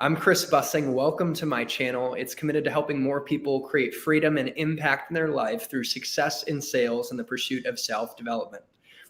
I'm Chris Bussing. Welcome to my channel. It's committed to helping more people create freedom and impact in their life through success in sales and the pursuit of self-development.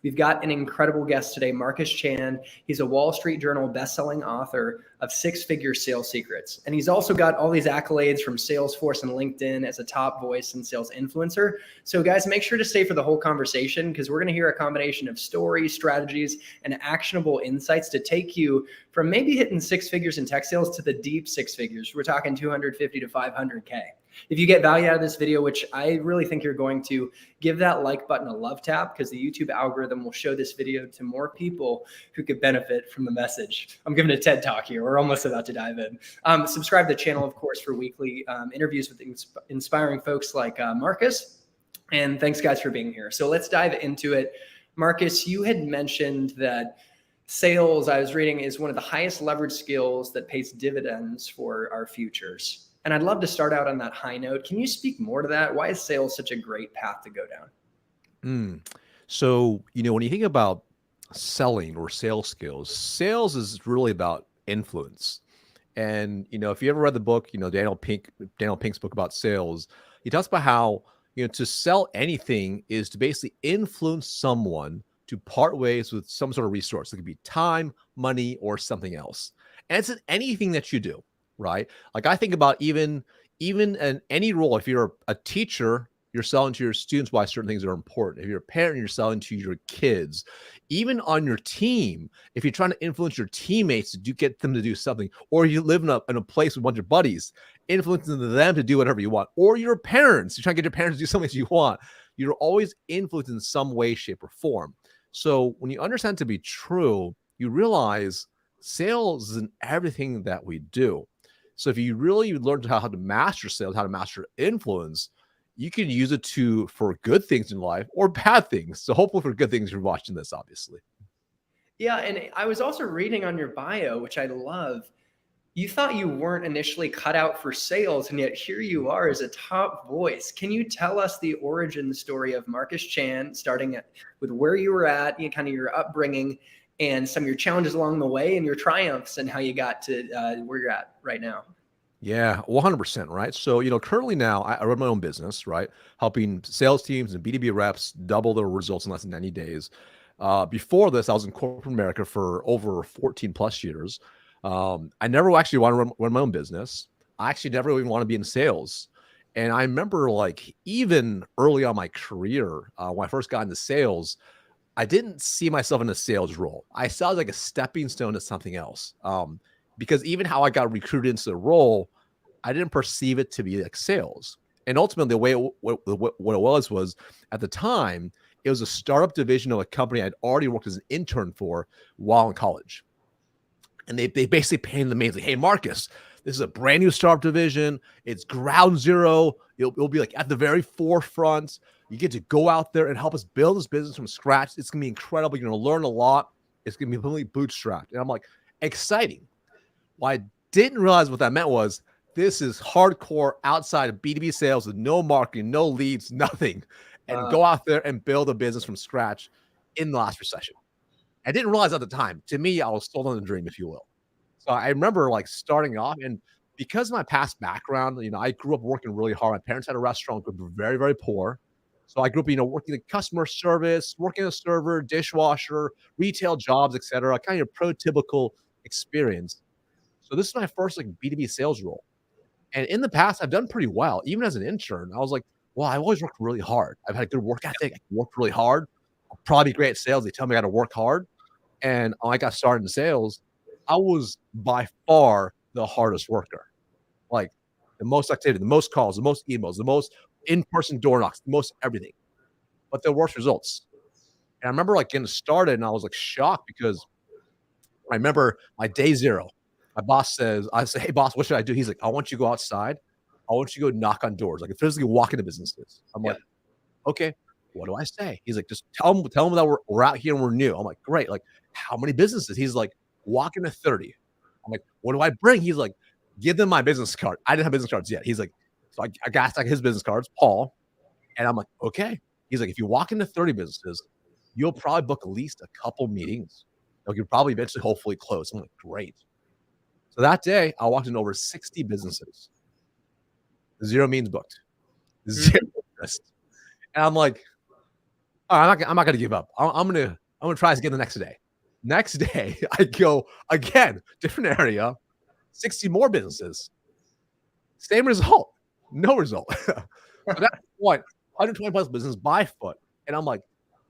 We've got an incredible guest today, Marcus Chan. He's a Wall Street Journal bestselling author of Six-Figure Sales Secrets. And he's also got all these accolades from Salesforce and LinkedIn as a top voice and sales influencer. So guys, make sure to stay for the whole conversation because we're going to hear a combination of stories, strategies, and actionable insights to take you from maybe hitting six figures in tech sales to the deep six figures. We're talking 250 to 500K. If you get value out of this video, which I really think you're going to, give that like button a love tap because the YouTube algorithm will show this video to more people who could benefit from the message. I'm giving a TED talk here. We're almost about to dive in. Subscribe to the channel, of course, for weekly interviews with inspiring folks like Marcus. And thanks, guys, for being here. So let's dive into it. Marcus, you had mentioned that sales, I was reading, is one of the highest leverage skills that pays dividends for our futures. And I'd love to start out on that high note. Can you speak more to that? Why is sales such a great path to go down? So, when you think about selling or sales skills, sales is really about influence. And, if you ever read the book, Daniel Pink's book about sales, he talks about how, to sell anything is to basically influence someone to part ways with some sort of resource. It could be time, money, or something else. And it's in anything that you do, right? Like I think about even in any role, if you're a teacher, you're selling to your students why certain things are important. If you're a parent, you're selling to your kids. Even on your team, if you're trying to influence your teammates to get them to do something, or you live in a place with a bunch of buddies, influencing them to do whatever you want, or your parents, you're trying to get your parents to do something that you want, you're always influenced in some way, shape, or form. So when you understand to be true, you realize sales is in everything that we do. So if you really learn how to master sales, how to master influence, you can use it for good things in life or bad things. So hopefully for good things, you're watching this, obviously. Yeah, and I was also reading on your bio, which I love. You thought you weren't initially cut out for sales, and yet here you are as a top voice. Can you tell us the origin story of Marcus Chan, starting with where you were at, kind of your upbringing, and some of your challenges along the way, and your triumphs, and how you got to where you're at right now? Yeah, 100%, right? So, currently now I run my own business, right? Helping sales teams and B2B reps double their results in less than 90 days. Before this, I was in corporate America for over 14 plus years. I never actually want to run my own business. I actually never even want to be in sales. And I remember even early on my career, when I first got into sales, I didn't see myself in a sales role. I saw it like a stepping stone to something else. Because even how I got recruited into the role, I didn't perceive it to be like sales. And ultimately, the way what it was at the time, it was a startup division of a company I'd already worked as an intern for while in college. And they basically painted the main like, hey, Marcus, this is a brand new startup division. It's ground zero. It'll be like at the very forefront. You get to go out there and help us build this business from scratch. It's going to be incredible. You're going to learn a lot. It's going to be completely bootstrapped. And I'm like, exciting. What I didn't realize what that meant was this is hardcore outside of B2B sales with no marketing, no leads, nothing. And go out there and build a business from scratch in the last recession. I didn't realize at the time. To me, I was sold on the dream, if you will. So I remember starting off, and because of my past background, I grew up working really hard. My parents had a restaurant, we were very, very poor. So I grew up, working in customer service, working as a server, dishwasher, retail jobs, etc. Kind of your prototypical experience. So this is my first B2B sales role. And in the past, I've done pretty well. Even as an intern, I was like, well, I always worked really hard. I've had a good work ethic. I worked really hard. I'll probably be great at sales. They tell me I got to work hard. And when I got started in sales, I was by far the hardest worker. Like the most activity, the most calls, the most emails, the most in-person door knocks, the most everything. But the worst results. And I remember getting started and I was shocked because I remember my day zero. My boss says, I say, hey, boss, what should I do? He's like, I want you to go outside. I want you to go knock on doors, physically walk into businesses. I'm like, okay, what do I say? He's like, just tell them that we're out here and we're new. I'm like, great. How many businesses? He's like, walk into 30. I'm like, what do I bring? He's like, give them my business card. I didn't have business cards yet. He's like, so I got his business cards, Paul. And I'm like, okay. He's like, if you walk into 30 businesses, you'll probably book at least a couple meetings. You'll probably eventually hopefully close. I'm like, great. So that day, I walked in over 60 businesses, 0 meetings booked, 0 interest. And I'm like, "All right, I'm not gonna give up. I'm gonna try this again the next day." Next day, I go again, different area, 60 more businesses, same result, no result. So that's what 120 plus business by foot, and I'm like,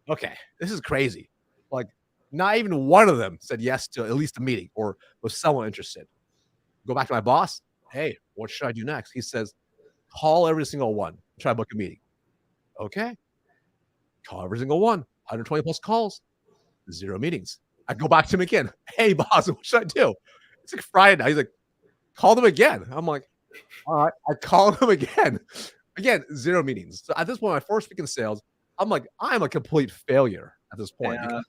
okay, this is crazy. Like, not even one of them said yes to at least a meeting or was somewhat interested. Go back to my boss. Hey, what should I do next? He says, call every single one. Try to book a meeting. Okay. Call every single one. 120 plus calls, 0 meetings. I go back to him again. Hey, boss, what should I do? It's like Friday night. He's like, call them again. I'm like, all right. I call them again. Again, 0 meetings. So at this point, my first week in sales, I'm like, I'm a complete failure at this point because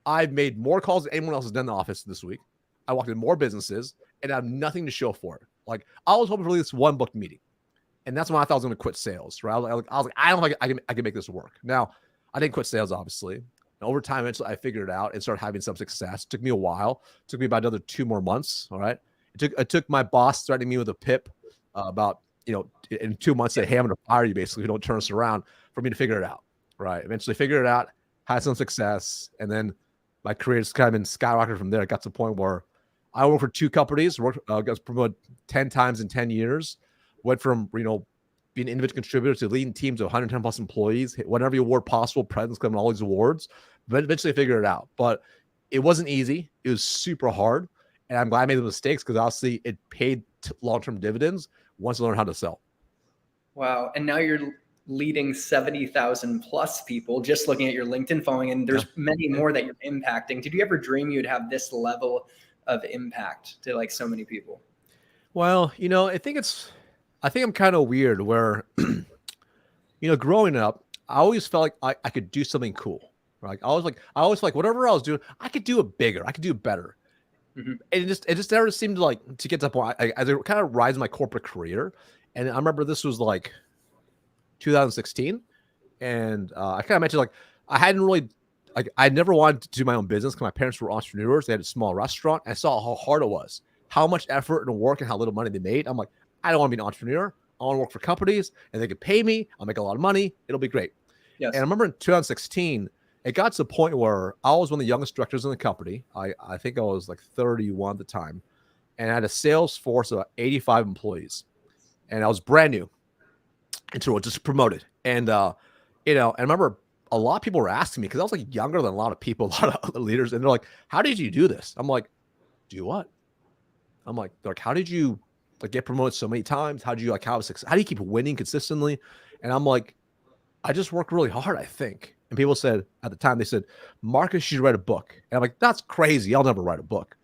I've made more calls than anyone else has done in the office this week. I walked in more businesses and I have nothing to show for it. Like, I was hoping for this one booked meeting. And that's when I thought I was going to quit sales, right? I was like, I don't think I can make this work. Now, I didn't quit sales, obviously. And over time, eventually, I figured it out and started having some success. It took me a while. It took me about another 2 more months. All right. It took my boss threatening me with a PIP about, in 2 months, say, hey, I'm going to fire you basically if you don't turn us around, for me to figure it out. Right. Eventually figured it out, had some success. And then my career just kind of been skyrocketed from there. It got to the point where I worked for 2 companies, got promoted 10 times in 10 years, went from, being an individual contributor to leading teams of 110 plus employees, hit whatever award possible, presidents coming all these awards, but eventually figured it out. But it wasn't easy. It was super hard. And I'm glad I made the mistakes because obviously it paid long-term dividends once I learned how to sell. Wow. And now you're leading 70,000 plus people, just looking at your LinkedIn following, and there's many more that you're impacting. Did you ever dream you'd have this level of impact to like so many people? Well, I think I'm kind of weird where, growing up, I always felt like I could do something cool. Right? I always felt like whatever I was doing, I could do it bigger. I could do it better. Mm-hmm. And it just never seemed to get to the point. As I kind of rise in my corporate career, and I remember this was like 2016, and I kind of mentioned like I hadn't really I never wanted to do my own business because my parents were entrepreneurs. They had a small restaurant. I saw how hard it was, how much effort and work and how little money they made. I'm like, I don't want to be an entrepreneur. I want to work for companies and they can pay me. I'll make a lot of money. It'll be great. Yes. And I remember in 2016, it got to the point where I was one of the youngest directors in the company. I think I was like 31 at the time. And I had a sales force of about 85 employees. And I was brand new until just promoted. And, and I remember a lot of people were asking me because I was like younger than a lot of people, a lot of other leaders. And they're like, how did you do this? I'm like, do what? I'm like, how did you get promoted so many times? How do you how do you keep winning consistently? And I'm like, I just work really hard, I think. And people said at the time, they said, Marcus, you should write a book. And I'm like, that's crazy. I'll never write a book.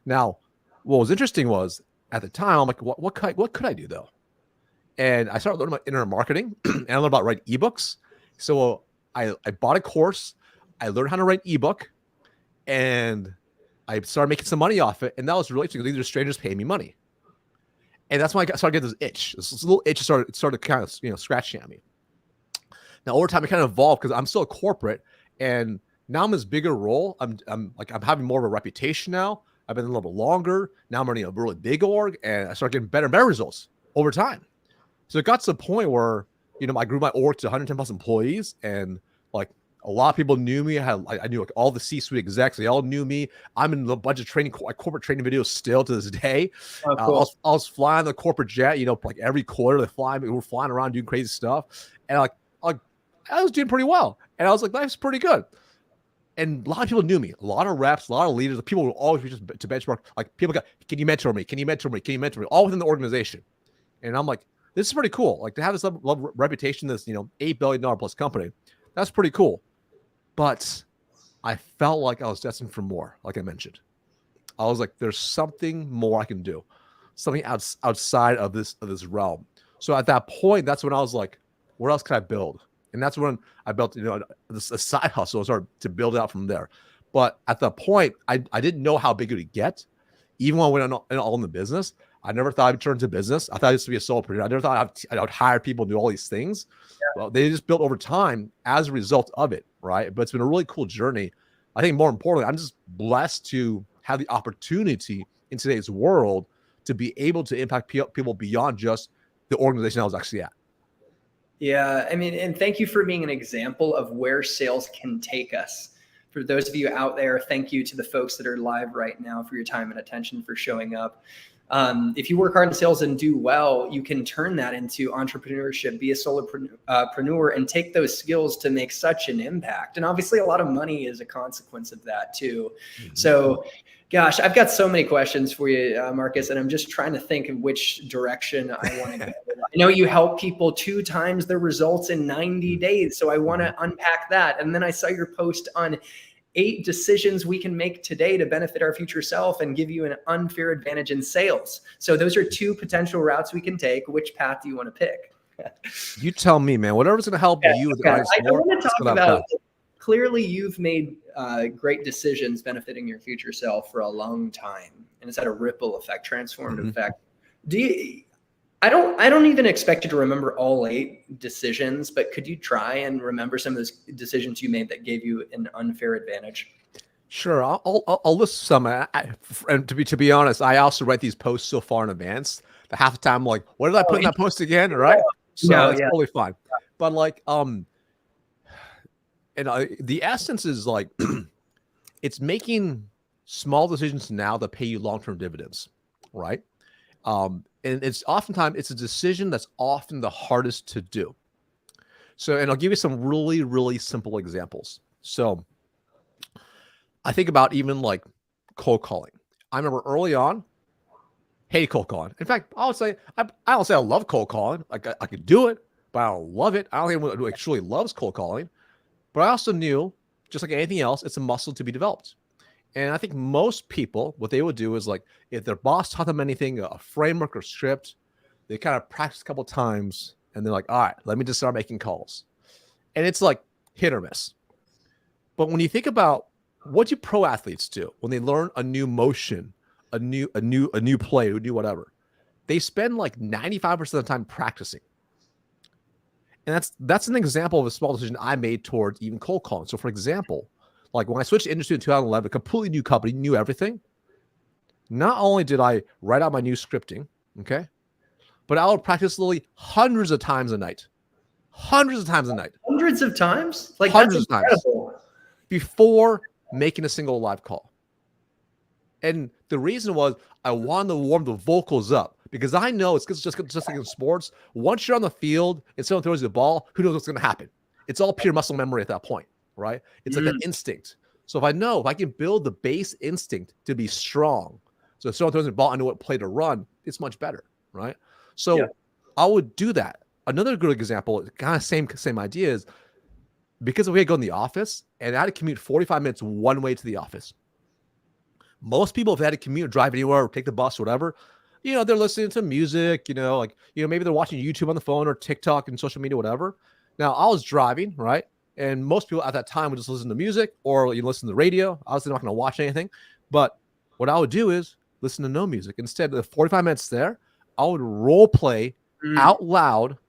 Now, what was interesting was at the time, I'm like, what could I do though? And I started learning about internet marketing and I learned about writing ebooks. So I bought a course. I learned how to write ebook and I started making some money off it. And that was really interesting because these are strangers paying me money. And that's when I started getting this itch. This little itch started kind of scratching at me. Now over time, it kind of evolved because I'm still a corporate, and now I'm in this bigger role. I'm having more of a reputation now. I've been a little bit longer. Now I'm running a really big org, and I started getting better and better results over time. So it got to the point where I grew my org to 110 plus employees, and like a lot of people knew me. I knew like all the C-suite execs. They all knew me. I'm in a bunch of training, corporate training videos still to this day. Oh, cool. I was flying the corporate jet, like every quarter they fly me. We're flying around doing crazy stuff. And I was doing pretty well. And I was like, life's pretty good. And a lot of people knew me. A lot of reps, a lot of leaders. People would always reach to benchmark. Like people got, can you mentor me? Can you mentor me? Can you mentor me? All within the organization. And I'm like, this is pretty cool. Like to have this level of reputation, this, $8 billion plus company. That's pretty cool. But I felt like I was destined for more, like I mentioned. I was like, there's something more I can do, something outside of this realm. So at that point, that's when I was like, what else can I build? And that's when I built, a side hustle. I started to build it out from there. But at that point, I didn't know how big it would get. Even when I went all in the business, I never thought I'd turn into business. I thought I used to be a solopreneur. I never thought I would hire people and do all these things. Yeah. Well, they just built over time as a result of it, right? But it's been a really cool journey. I think more importantly, I'm just blessed to have the opportunity in today's world to be able to impact people beyond just the organization I was actually at. Yeah, I mean, and thank you for being an example of where sales can take us. For those of you out there, thank you to the folks that are live right now for your time and attention, for showing up. If you work hard in sales and do well, you can turn that into entrepreneurship, be a solopreneur, and take those skills to make such an impact. And obviously a lot of money is a consequence of that too. Mm-hmm. So gosh, I've got so many questions for you, Marcus, and I'm just trying to think of which direction I want to go. I know you help people 2 times their results in 90 days. So I want to unpack that. And then I saw your post on 8 decisions we can make today to benefit our future self and give you an unfair advantage in sales. So those are 2 potential routes we can take. Which path do you want to pick? You tell me, man. Whatever's going to help you. Okay. I want to talk about, clearly you've made great decisions benefiting your future self for a long time. And it's had a ripple effect, transformative effect. I don't even expect you to remember all 8 decisions, but could you try and remember some of those decisions you made that gave you an unfair advantage? Sure, I'll list some. And to be honest, I also write these posts so far in advance that half the time I'm like, what did I put in that post again? Right? So it's totally fine. But like, the essence is like, it's making small decisions now that pay you long-term dividends, right? And it's oftentimes, it's a decision that's often the hardest to do. So, and I'll give you some really, really simple examples. So I think about even like cold calling. I remember early on, hated cold calling. In fact, I would say, I don't say I love cold calling. Like I could do it, but I don't love it. I don't think anyone truly loves cold calling. But I also knew, just like anything else, it's a muscle to be developed. And I think most people, what they would do is like, if their boss taught them anything, a framework or script, they kind of practice a couple of times and they're like, all right, let me just start making calls. And it's like hit or miss. But when you think about what do pro athletes do when they learn a new motion, a new play, or do whatever, they spend like 95% of the time practicing. And that's an example of a small decision I made towards even cold calling. So for example, like when I switched industry in 2011, a completely new company, knew everything. Not only did I write out my new scripting, okay, but I would practice literally hundreds of times a night. Hundreds of times a night. Hundreds of times? Like hundreds that's incredible. Of times before making a single live call. And the reason was I wanted to warm the vocals up because I know it's just like in sports. Once you're on the field and someone throws you the ball, who knows what's going to happen? It's all pure muscle memory at that point. Right? It's like an instinct. So if I can build the base instinct to be strong, so if someone throws the ball, I know what play to run, it's much better, right? So I would do that. Another good example, kind of same idea is because we had to go in the office and I had to commute 45 minutes one way to the office. Most people, if they had to commute or drive anywhere or take the bus or whatever, they're listening to music, maybe they're watching YouTube on the phone or TikTok and social media, whatever. Now I was driving, right? And most people at that time would just listen to music or you listen to the radio. Obviously, not going to watch anything. But what I would do is listen to no music. Instead of the 45 minutes there, I would role play out loud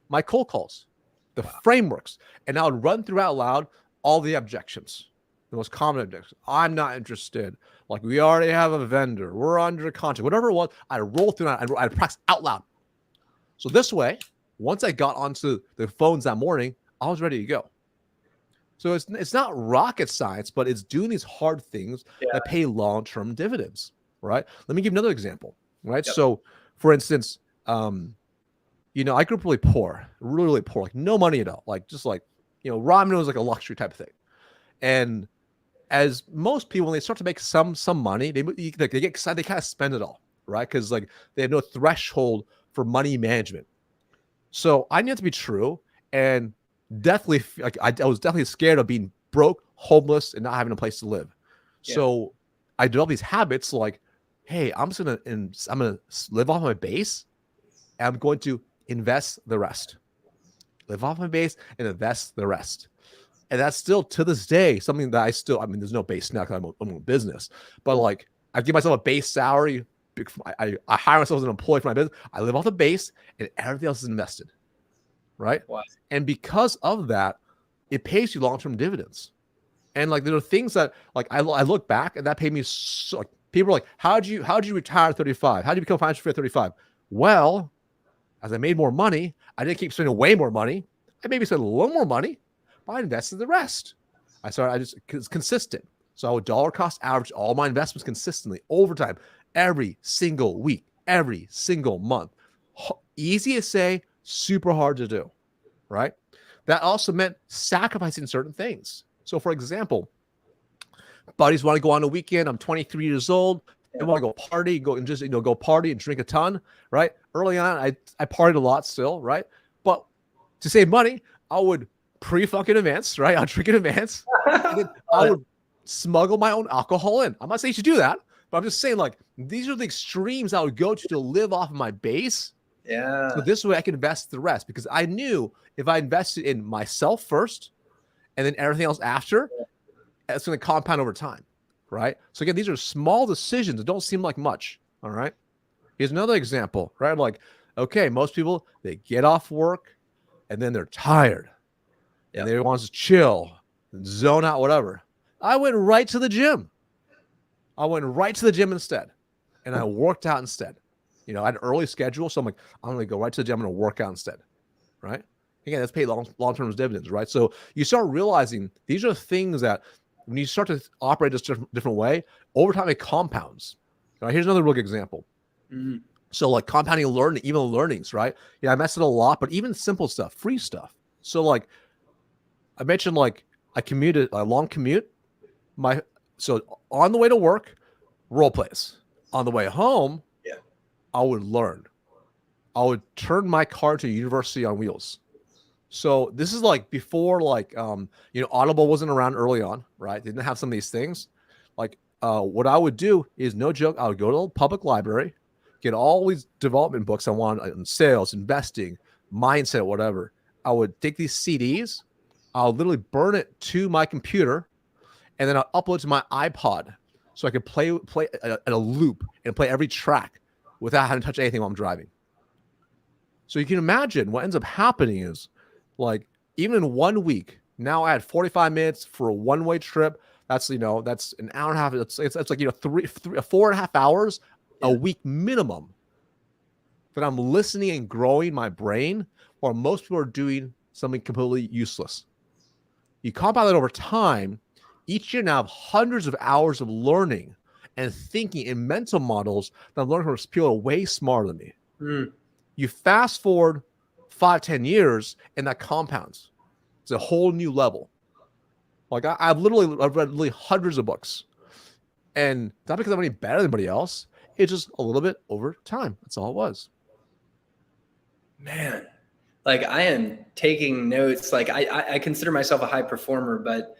my cold calls, the frameworks. And I would run through out loud all the objections, the most common objections. I'm not interested. Like, we already have a vendor. We're under a contract. Whatever it was, I roll through that. I'd practice out loud. So this way, once I got onto the phones that morning, I was ready to go. So it's not rocket science, but it's doing these hard things that pay long-term dividends, right? Let me give another example, right? Yep. So, for instance, I grew up really poor, really poor, like no money at all, like just like, ramen was like a luxury type of thing. And as most people, when they start to make some money, they get excited, they kind of spend it all, right? Because like they have no threshold for money management. So I knew it to be true, and definitely, like I was definitely scared of being broke, homeless, and not having a place to live. Yeah. So I developed these habits like, hey, I'm gonna live off my base, and I'm going to invest the rest. Live off my base and invest the rest. And that's still to this day something that there's no base now because I'm a business, but like I give myself a base salary. I hire myself as an employee for my business. I live off the base, and everything else is invested. Right? Wow. And because of that, it pays you long-term dividends. And like there are things that like I look back and that paid me People are like, how'd you retire at 35? How'd you become financially free at 35? Well, as I made more money, I didn't keep spending way more money. I maybe spent a little more money, but I invested the rest. It's consistent. So I would dollar cost average all my investments consistently over time, every single week, every single month. Easy to say, super hard to do, right? That also meant sacrificing certain things. So for example, buddies want to go on a weekend. I'm 23 years old. They want to go party, go party and drink a ton, right? Early on, I partied a lot still, right? But to save money, I would pre-fucking advance, right? I'll drink in advance. And then I would smuggle my own alcohol in. I'm not saying you should do that, but I'm just saying, like, these are the extremes I would go to live off of my base. Yeah. So this way I could invest the rest, because I knew if I invested in myself first and then everything else after, it's going to compound over time, right? So again, these are small decisions that don't seem like much, all right? Here's another example, right? Like, okay, most people, they get off work and then they're tired and they want to chill and zone out, whatever. I went right to the gym. Instead, and I worked out instead. You know, I had an early schedule, so I'm like, I'm going to go right to the gym and work out instead, right? Again, that's paid long-term dividends, right? So you start realizing these are things that when you start to operate this different way, over time it compounds. Right? Here's another real good example. Mm-hmm. So like compounding learning, even learnings, right? Yeah, I messed it a lot, but even simple stuff, free stuff. So like I mentioned, like I commuted a long commute. So on the way to work, role plays. On the way home, I would learn. I would turn my car to a university on wheels. So this is like before, like, Audible wasn't around early on, right? They didn't have some of these things. Like, what I would do is, no joke, I would go to the public library, get all these development books I want on sales, investing, mindset, whatever. I would take these CDs, I'll literally burn it to my computer, and then I'll upload it to my iPod so I could play at a loop and play every track without having to touch anything while I'm driving. So you can imagine what ends up happening is, like, even in 1 week, now I had 45 minutes for a one-way trip. That's, that's an hour and a half. It's like, 4.5 hours a week minimum that I'm listening and growing my brain, while most people are doing something completely useless. You compound that over time. Each year now I have hundreds of hours of learning and thinking in mental models that I'm learning from people who are way smarter than me. Mm. You fast forward 5-10 years and that compounds. It's a whole new level. Like I've read literally hundreds of books, and not because I'm any better than anybody else. It's just a little bit over time. That's all it was. Man, like I am taking notes. Like I consider myself a high performer, but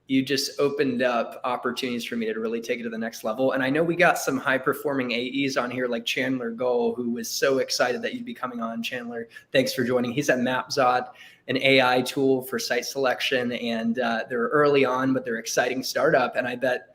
you just opened up opportunities for me to really take it to the next level. And I know we got some high performing AEs on here, like Chandler Gull, who was so excited that you'd be coming on. Chandler, thanks for joining. He's at MapZot, an AI tool for site selection, and they're early on, but they're exciting startup. And I bet,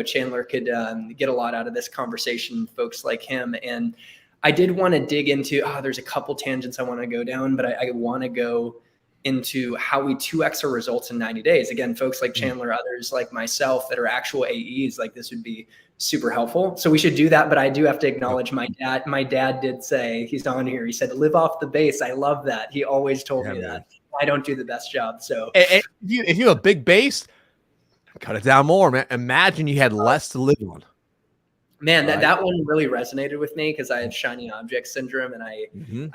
Chandler could get a lot out of this conversation, folks like him. And I did want to dig into, there's a couple tangents I want to go down, but I want to go into how we 2x our results in 90 days. Again, folks like Chandler, others like myself that are actual AEs, like this would be super helpful. So we should do that. But I do have to acknowledge my dad. My dad did say, he's on here, he said, live off the base. I love that. He always told me that. I don't do the best job. So if you have a big base, cut it down more, man. Imagine you had less to live on. Man, that one really resonated with me because I have shiny object syndrome, and I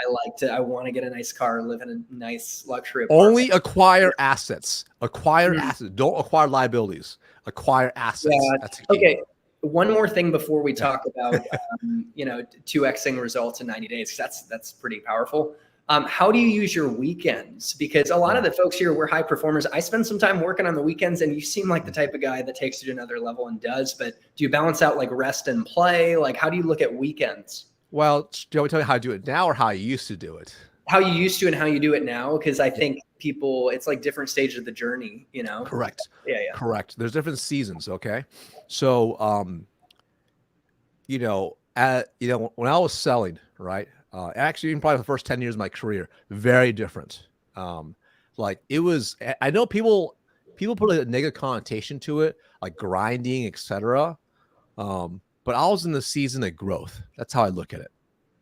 want to get a nice car, live in a nice luxury apartment. Only acquire assets. Assets. Don't acquire liabilities. Acquire assets. Yeah. That's okay. One more thing before we talk about 2xing results in 90 days. That's pretty powerful. How do you use your weekends? Because a lot of the folks here, we're high performers. I spend some time working on the weekends, and you seem like the type of guy that takes it to another level and does, but do you balance out like rest and play? Like, how do you look at weekends? Well, do you want me to tell you how I do it now or how I used to do it? How you used to and how you do it now? Because I think people, it's like different stages of the journey, Correct. Yeah. Correct. There's different seasons. Okay. So, when I was selling, right? Actually, even probably the first 10 years of my career, very different. Like it was, I know people put a negative connotation to it, like grinding, etc. but I was in the season of growth. That's how I look at it.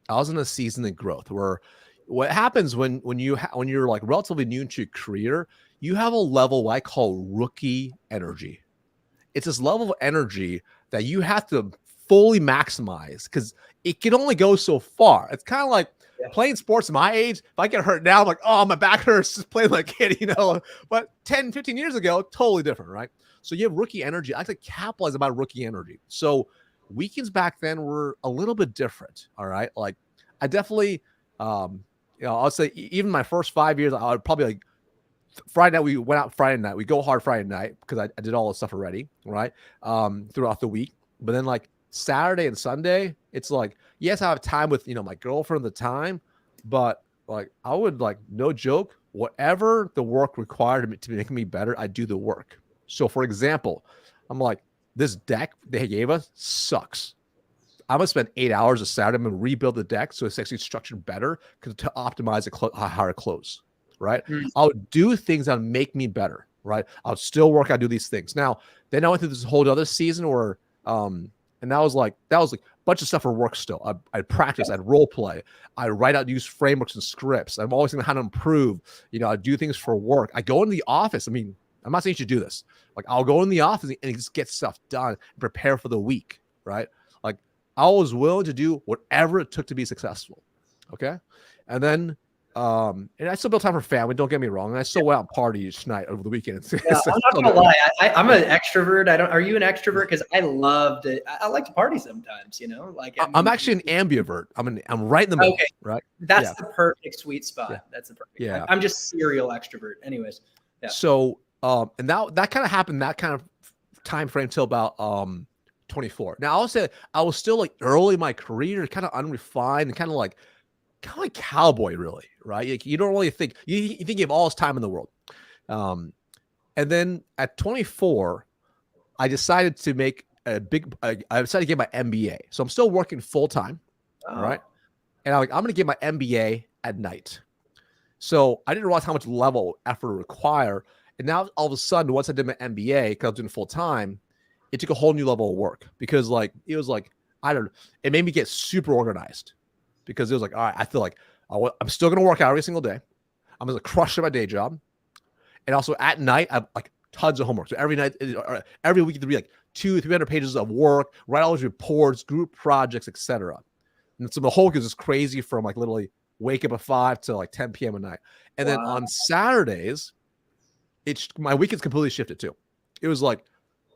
I was in a season of growth where what happens when you're like relatively new into your career, you have a level what I call rookie energy. It's this level of energy that you have to fully maximize because it can only go so far. It's kind of like playing sports at my age. If I get hurt now, I'm like, oh, my back hurts just playing like a kid, you know. But 10, 15 years ago, totally different, right? So you have rookie energy. I like to capitalize about rookie energy. So weekends back then were a little bit different, all right? Like I definitely, I'll say even my first 5 years, I would probably like Friday night, we went out Friday night. We go hard Friday night because I did all the stuff already, right? Throughout the week. But then like Saturday and Sunday, it's like, yes, I have time with, my girlfriend at the time, but like I would like, no joke, whatever the work required to make me better, I do the work. So for example, I'm like, this deck they gave us sucks. I'm going to spend 8 hours a Saturday. I'm going to rebuild the deck so it's actually structured better to optimize a higher close, right? I would do things that make me better, right? I'll still work. I do these things. Now, then I went through this whole other season where, and that was like a bunch of stuff for work still. I'd practice, I'd role play, I write out, use frameworks and scripts. I'm always thinking how to improve. I do things for work. I go into the office. I mean, I'm not saying you should do this. Like I'll go in the office and just get stuff done and prepare for the week, right? Like I was willing to do whatever it took to be successful. Okay. And then, and I still built time for family. Don't get me wrong. And I still went out and party each night over the weekend. Yeah, I'm not gonna lie. I'm an extrovert. Are you an extrovert? Because I loved it. I like to party sometimes. Like I'm actually an ambivert. I'm right in the middle. Okay. Right. That's the perfect sweet spot. Yeah. That's the perfect. Yeah. I'm just serial extrovert. Anyways. Yeah. So, and that kind of happened, that kind of time frame till about 24. Now I'll say I was still like early in my career, kind of unrefined and kind of like cowboy, really, right? You don't really think you think you have all this time in the world. And then at 24, I decided to make I decided to get my MBA. So I'm still working full time, right? And I'm going to get my MBA at night. So I didn't realize how much level effort it require. And now all of a sudden, once I did my MBA, because I was doing full time, it took a whole new level of work because it was like, I don't know, it made me get super organized because it was like, all right, I feel like I'm still going to work out every single day. I'm going to crush at my day job. And also at night, I have like tons of homework. So every night, every week, there'd be like 200-300 pages of work, write all those reports, group projects, etc. And so the whole week is just crazy from like literally wake up at 5 to like 10 p.m. at night. And then on Saturdays, my weekends completely shifted too. It was like,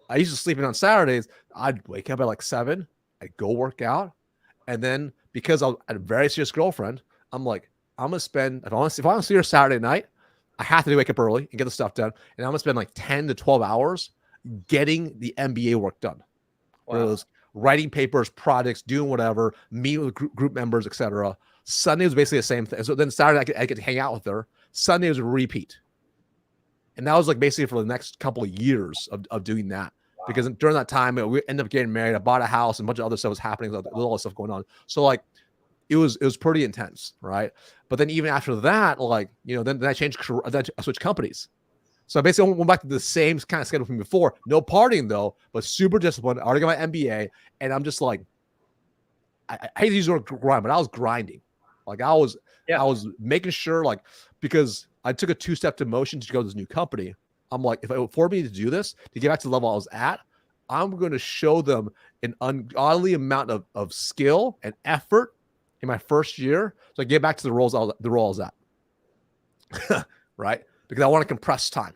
I used to sleep in on Saturdays. I'd wake up at like 7. I'd go work out. And then because I had a very serious girlfriend, I'm like, I'm going to spend, if I want to see her Saturday night, I have to wake up early and get the stuff done. And I'm going to spend like 10 to 12 hours getting the MBA work done. Wow. Those writing papers, projects, doing whatever, meeting with group members, etc. Sunday was basically the same thing. So then Saturday, I get to hang out with her. Sunday was a repeat. And that was like basically for the next couple of years of doing that. Wow. Because during that time, we ended up getting married. I bought a house and a bunch of other stuff was happening. There's all this stuff going on. So like, it was pretty intense, right? But then even after that, like, then I changed career, then I switched companies. So I basically went back to the same kind of schedule from before. No partying though, but super disciplined. I already got my MBA, and I'm just like, I hate to use the word grind, but I was grinding. Like I was making sure, like, because I took a 2-step demotion to go to this new company. I'm like, for me to do this, to get back to the level I was at, I'm going to show them an ungodly amount of skill and effort in my first year, so I get back to the role I was at, right? Because I want to compress time,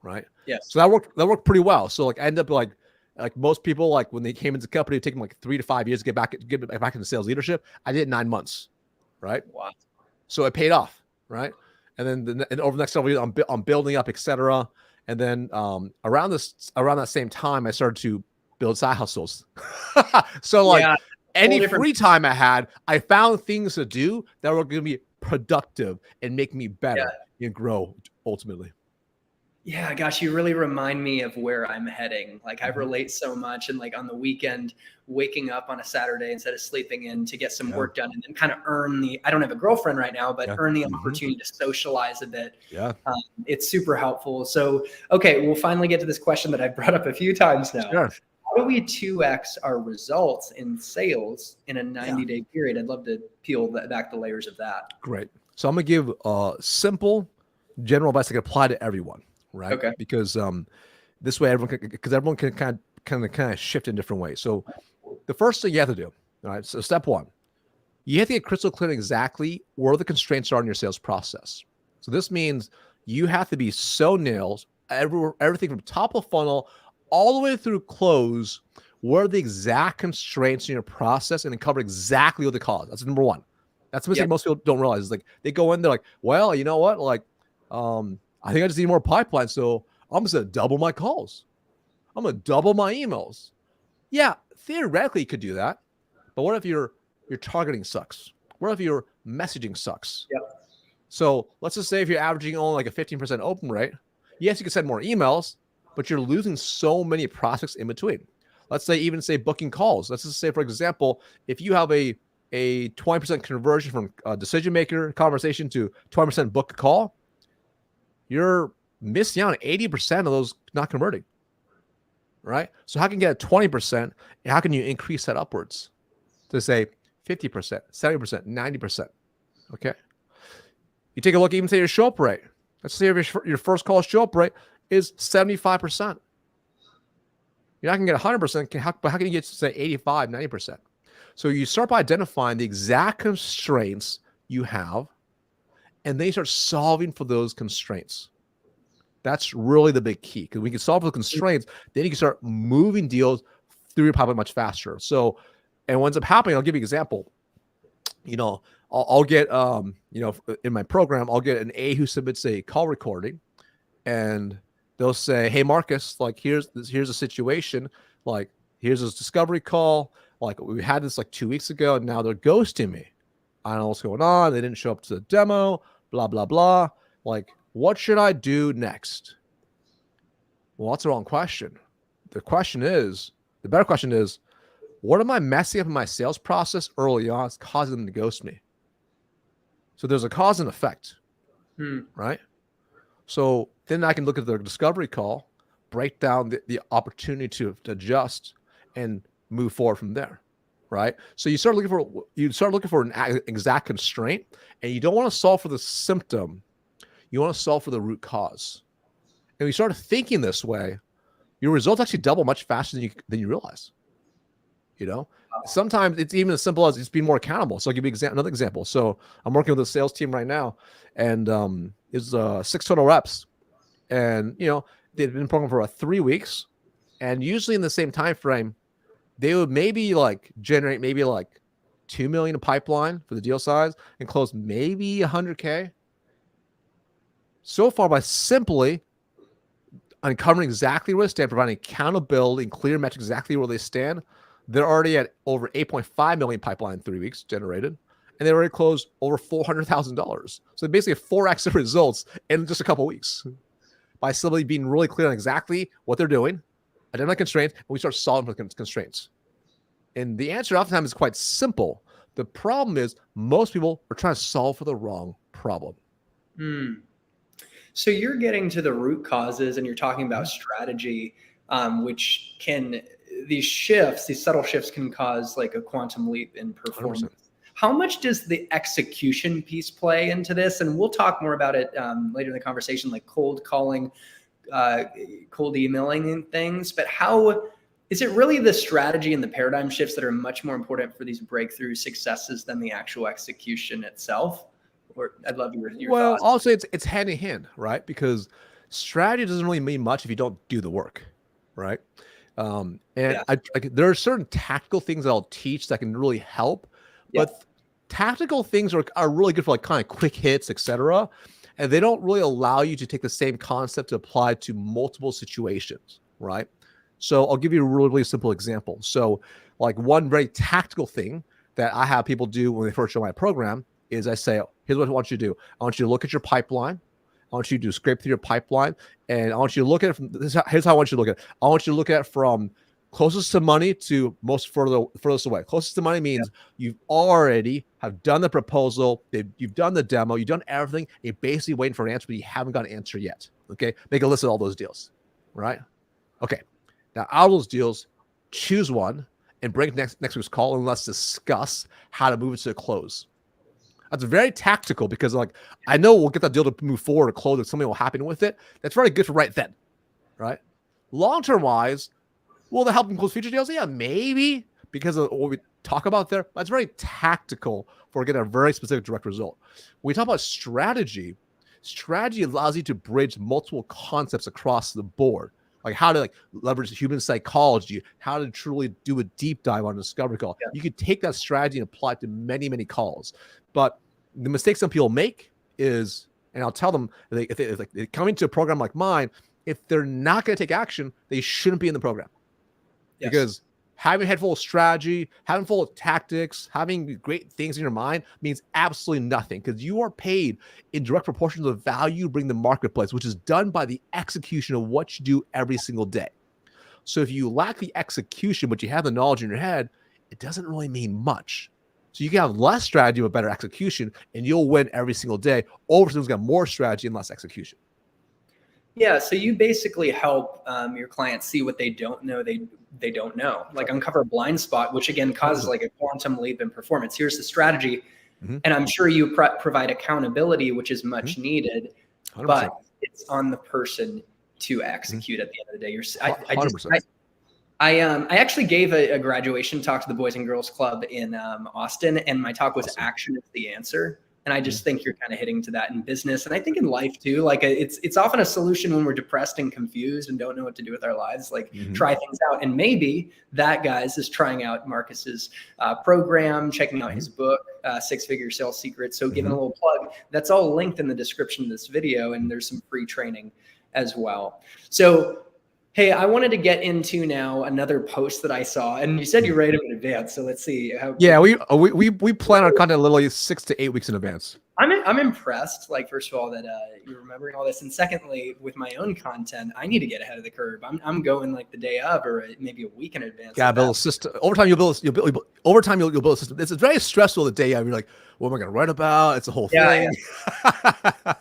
right? Yeah. So that worked pretty well. So like I ended up like most people, like when they came into the company, it took them like 3 to 5 years to get back into sales leadership. I did it in 9 months, right? Wow. So it paid off, right? And then and over the next several years, I'm building up, etc. And then around that same time, I started to build side hustles. So like. Yeah. Any free time I had, I found things to do that were going to be productive and make me better and grow ultimately. Yeah, gosh, you really remind me of where I'm heading. Like I relate so much, and like on the weekend, waking up on a Saturday instead of sleeping in to get some work done, and then kind of I don't have a girlfriend right now, but earn the opportunity to socialize a bit. Yeah, it's super helpful. So, okay, we'll finally get to this question that I've brought up a few times now. Sure. do we 2x our results in sales in a 90-day period? I'd love to peel back the layers of that. Great. So I'm going to give simple general advice that can apply to everyone, right? Okay. Because this way everyone can kind of shift in different ways. So the first thing you have to do, all right, so step one, you have to get crystal clear exactly where the constraints are in your sales process. So this means you have to be so nailed everything from top of funnel all the way through close, where are the exact constraints in your process, and then cover exactly what they cause. That's number one. That's the mistake most people don't realize. Is like they go in, they're like, well, you know what? Like, I think I just need more pipeline, so I'm just gonna double my calls. I'm gonna double my emails. Yeah, theoretically you could do that, but what if your targeting sucks? What if your messaging sucks? Yep. So let's just say if you're averaging only like a 15% open rate, yes, you can send more emails, but you're losing so many prospects in between. Let's say booking calls. Let's just say, for example, if you have a 20% conversion from a decision maker conversation to 20% book call, you're missing out on 80% of those not converting, right? So how can you get 20%, and how can you increase that upwards to say 50%, 70%, 90%, okay? You take a look, even say your show up rate. Let's say if your first call show up rate is 75%. You're not going to get 100%, but how can you get to say 85, 90%? So you start by identifying the exact constraints you have, and then you start solving for those constraints. That's really the big key, because we can solve for the constraints, then you can start moving deals through your pipeline much faster. So, and what ends up happening, I'll give you an example. You know, I'll get, in my program, I'll get an A who submits a call recording, and they'll say, hey, Marcus, like, here's a situation. Like, here's this discovery call. Like, we had this like 2 weeks ago, and now they're ghosting me. I don't know what's going on. They didn't show up to the demo, blah, blah, blah. Like, what should I do next? Well, that's the wrong question. The better question is, what am I messing up in my sales process early on? It's causing them to ghost me. So there's a cause and effect, right? So then I can look at the discovery call, break down the opportunity to adjust, and move forward from there, right? So you start looking for an exact constraint, and you don't want to solve for the symptom. You want to solve for the root cause. And when you start thinking this way, your results actually double much faster than you realize. You know, sometimes it's even as simple as just being more accountable. So I'll give you another example. So I'm working with a sales team right now, and it's 6 total reps, and you know they've been programmed for about 3 weeks, and usually in the same time frame, they would maybe like generate maybe like 2 million in pipeline for the deal size and close maybe 100K. So far, by simply uncovering exactly where they stand, providing accountability and clear metrics exactly where they stand, they're already at over 8.5 million pipeline in 3 weeks generated, and they already closed over $400,000. So basically 4x the results in just a couple of weeks by simply being really clear on exactly what they're doing, identify constraints, and we start solving for the constraints. And the answer oftentimes is quite simple. The problem is most people are trying to solve for the wrong problem. So you're getting to the root causes, and you're talking about strategy, which can, these subtle shifts can cause like a quantum leap in performance. 100%. How much does the execution piece play into this? And we'll talk more about it later in the conversation, like cold calling, cold emailing and things. But how is it really the strategy and the paradigm shifts that are much more important for these breakthrough successes than the actual execution itself? Or I'd love your thoughts. Also it's hand in hand, right? Because strategy doesn't really mean much if you don't do the work, right? There are certain tactical things that I'll teach that can really help, but tactical things are really good for like kind of quick hits, etc. And they don't really allow you to take the same concept to apply to multiple situations, right? So I'll give you a really, really simple example. So like one very tactical thing that I have people do when they first join my program is I say, here's what I want you to do. I want you to look at your pipeline. I want you to scrape through your pipeline, and I want you to look at it from here's how I want you to look at it. I want you to look at it from closest to money to most furthest away. Closest to money means you've already have done the proposal, you've done the demo, you've done everything. You're basically waiting for an answer, but you haven't got an answer yet. Okay, make a list of all those deals, right? Okay, now out of those deals, choose one, and bring it next week's call, and let's discuss how to move it to a close. That's very tactical because like I know we'll get that deal to move forward or close if something will happen with it. That's very good for right then, right? Long-term wise, will that help them close future deals? Yeah, maybe because of what we talk about there. That's very tactical for getting a very specific direct result. When we talk about strategy allows you to bridge multiple concepts across the board. Like how to like leverage human psychology, how to truly do a deep dive on a discovery call. Yeah. You could take that strategy and apply it to many, many calls. But the mistake some people make is, and I'll tell them, if they come into a program like mine, if they're not going to take action, they shouldn't be in the program. Yes. Because having a head full of strategy, having full of tactics, having great things in your mind means absolutely nothing, because you are paid in direct proportion to the value you bring to the marketplace, which is done by the execution of what you do every single day. So if you lack the execution, but you have the knowledge in your head, it doesn't really mean much. So you can have less strategy but better execution, and you'll win every single day over someone who's got more strategy and less execution. Yeah, so you basically help your clients see what they don't know they don't know, like uncover a blind spot, which again causes like a quantum leap in performance. Here's the strategy, and I'm sure you provide accountability, which is much needed, 100%. but it's on the person to execute at the end of the day. I actually gave a graduation talk to the Boys and Girls Club in Austin, and my talk was action is the answer. And I just think you're kind of hitting to that in business. And I think in life too, like it's often a solution when we're depressed and confused and don't know what to do with our lives, like try things out. And maybe that, guys, is trying out Marcus's program, checking out his book, Six-Figure Sales Secrets. So giving a little plug, that's all linked in the description of this video. And there's some free training as well. So hey, I wanted to get into now another post that I saw, and you said you write them in advance. So let's see. Yeah, we plan our content literally 6 to 8 weeks in advance. I'm impressed. Like, first of all, that you're remembering all this, and secondly, with my own content, I need to get ahead of the curve. I'm going like the day of, or maybe a week in advance. Yeah, build a system. Over time, you'll build a system. It's very stressful the day of. You're like, what am I going to write about? It's a whole thing.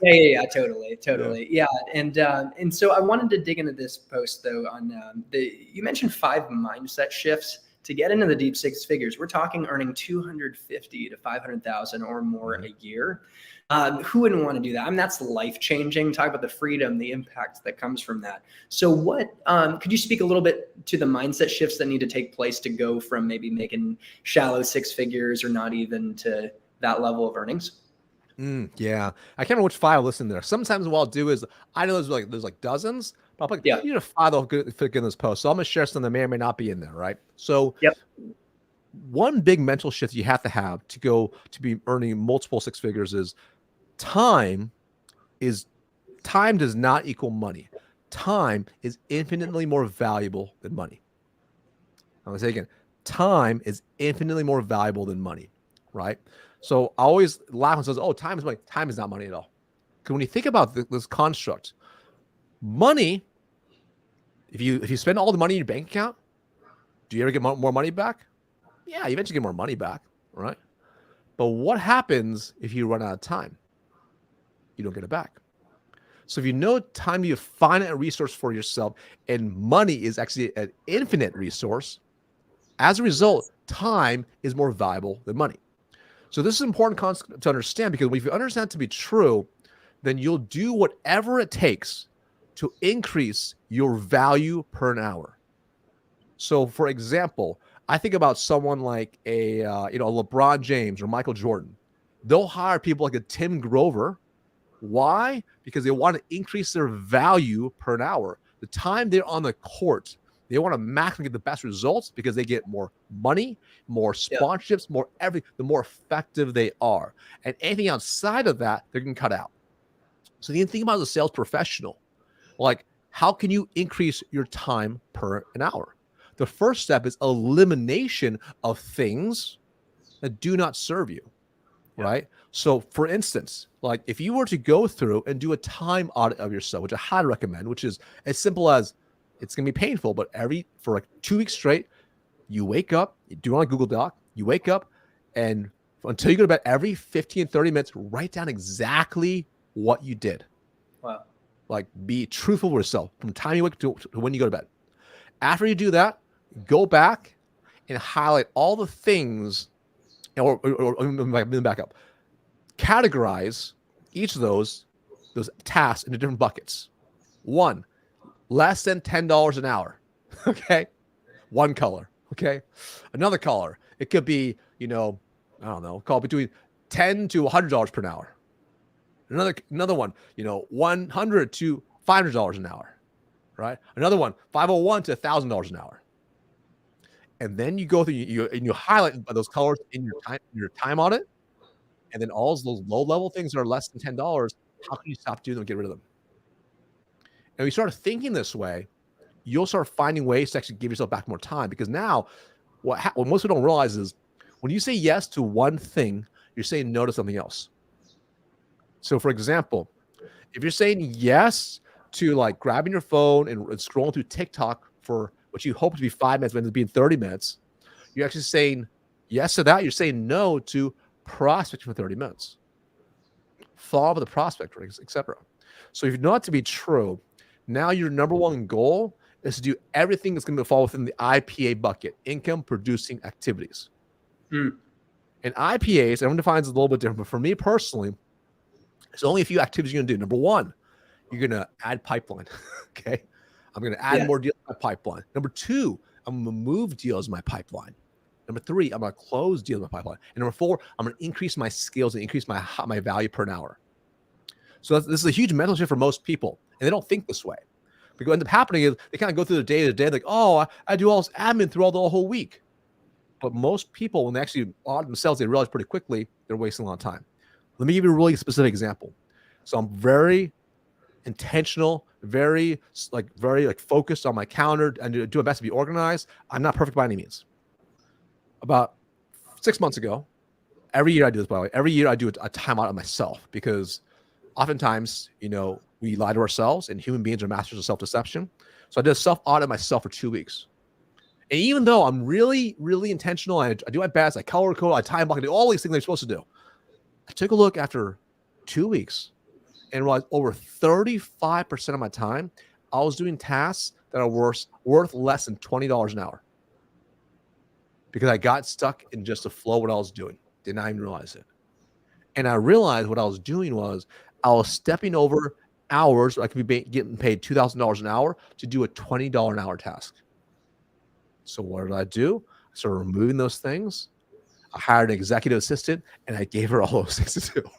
Yeah, totally. Yeah, and so I wanted to dig into this post though on you mentioned 5 mindset shifts to get into the deep 6 figures. We're talking earning 250 to 500,000 or more a year. Who wouldn't want to do that? I mean, that's life-changing. Talk about the freedom, the impact that comes from that. So what, could you speak a little bit to the mindset shifts that need to take place to go from maybe making shallow 6 figures or not even to that level of earnings? Yeah, I can't remember which file I listened there. Sometimes what I'll do is, I know there's like dozens, but I'll put, you need a file that'll fit in this post. So I'm going to share something that may or may not be in there, right? So one big mental shift you have to go to be earning multiple 6 figures is time does not equal money. Time is infinitely more valuable than money. I'm going to say again, time is infinitely more valuable than money, right? So I always laugh and says, oh, time is money. Time is not money at all. Because when you think about this construct, money, if you spend all the money in your bank account, do you ever get more money back? Yeah, you eventually get more money back, right? But what happens if you run out of time? You don't get it back. So if you know time is a finite resource for yourself, and money is actually an infinite resource, as a result, time is more valuable than money. So this is an important concept to understand, because if you understand it to be true, then you'll do whatever it takes to increase your value per hour. So for example, I think about someone like a LeBron James or Michael Jordan. They'll hire people like a Tim Grover. Why? Because they want to increase their value per hour. The time they're on the court, they want to maximally get the best results because they get more money, more sponsorships, more everything, the more effective they are. And anything outside of that, they're going to cut out. So you can think about as a sales professional, like, how can you increase your time per an hour? The first step is elimination of things that do not serve you, right? So for instance, like if you were to go through and do a time audit of yourself, which I highly recommend, which is as simple as, it's going to be painful, but for like 2 weeks straight, you wake up, you do it on a Google Doc, you wake up, and until you go to bed, every 15, 30 minutes, write down exactly what you did. Like, be truthful with yourself from the time you wake up to when you go to bed. After you do that, go back and highlight all the things, or let me back up. Categorize each of those tasks into different buckets. One, less than $10 an hour. Okay. One color. Okay. Another color. It could be, I don't know, call it between $10 to $100 per hour. Another one, $100 to $500 an hour. Right. Another one, $501 to $1,000 an hour. And then you go through, you highlight those colors in your time audit. And then all those low level things that are less than $10, how can you stop doing them and get rid of them? And when you start thinking this way, you'll start finding ways to actually give yourself back more time. Because now what most people don't realize is when you say yes to one thing, you're saying no to something else. So for example, if you're saying yes to like grabbing your phone and scrolling through TikTok for what you hope to be 5 minutes, but ends up being 30 minutes, you're actually saying yes to that. You're saying no to prospecting for 30 minutes. Follow up with the prospect, etc. So if you know that to be true, now your number one goal is to do everything that's going to fall within the IPA bucket, income producing activities. And IPAs, everyone defines it a little bit different, but for me personally, there's only a few activities you're going to do. Number one, you're going to add pipeline. Okay. I'm going to add more deals to my pipeline. Number two, I'm going to move deals in my pipeline. Number three, I'm going to close deals in my pipeline. And number four, I'm going to increase my skills and increase my value per hour. So this is a huge mental shift for most people. And they don't think this way. Because what ends up happening is they kind of go through the day to day, like, oh, I do all this admin throughout the whole week. But most people, when they actually audit themselves, they realize pretty quickly they're wasting a lot of time. Let me give you a really specific example. So I'm very intentional, very focused on my calendar and do my best to be organized. I'm not perfect by any means. About 6 months ago, every year I do this, by the way, every year I do a time audit of myself because oftentimes, we lie to ourselves and human beings are masters of self-deception. So I did a self-audit of myself for 2 weeks. And even though I'm really, really intentional, I do my best, I color code, I time block, I do all these things I'm supposed to do. I took a look after 2 weeks and realized over 35% of my time, I was doing tasks that are worth less than $20 an hour. Because I got stuck in just the flow of what I was doing. Did not even realize it. And I realized what I was doing was I was stepping over hours where I could be getting paid $2,000 an hour to do a $20 an hour task. So what did I do? I started removing those things. I hired an executive assistant and I gave her all those things to do.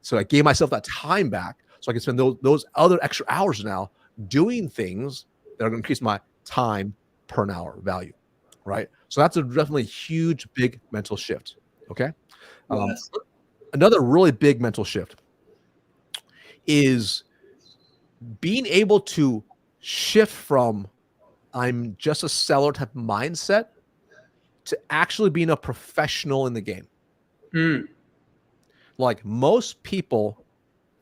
So I gave myself that time back so I can spend those other extra hours now doing things that are going to increase my time per hour value, right? So that's a definitely huge, big mental shift, okay? Yes. Another really big mental shift is being able to shift from I'm just a seller type of mindset to actually being a professional in the game. Like most people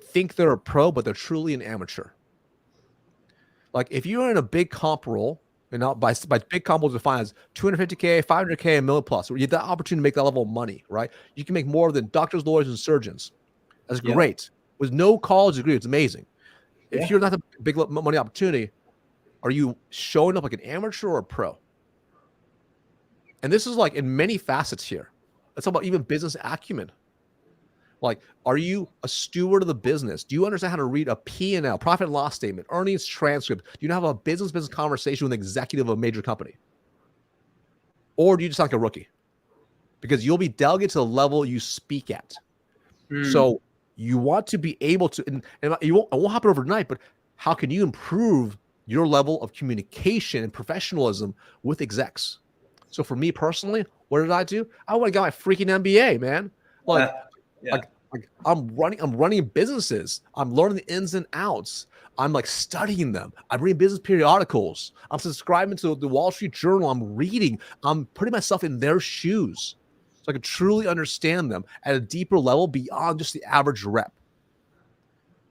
think they're a pro, but they're truly an amateur. Like if you're in a big comp role, and not by big comp is defined as 250K, 500K, $1 million plus, where you have the opportunity to make that level of money, right? You can make more than doctors, lawyers, and surgeons. That's great. With no college degree, it's amazing. If you're not a big money opportunity, are you showing up like an amateur or a pro? And this is like in many facets here. Let's talk about even business acumen. Like, are you a steward of the business? Do you understand how to read a P&L, profit and loss statement, earnings transcript? Do you know have a business conversation with an executive of a major company? Or do you just sound like a rookie? Because you'll be delegated to the level you speak at. So you want to be able to, and it won't happen overnight, but how can you improve your level of communication and professionalism with execs? So for me personally, what did I do? I went and got my freaking MBA, man. Like I'm running businesses. I'm learning the ins and outs. I'm like studying them. I'm reading business periodicals. I'm subscribing to the Wall Street Journal. I'm reading. I'm putting myself in their shoes so I can truly understand them at a deeper level beyond just the average rep.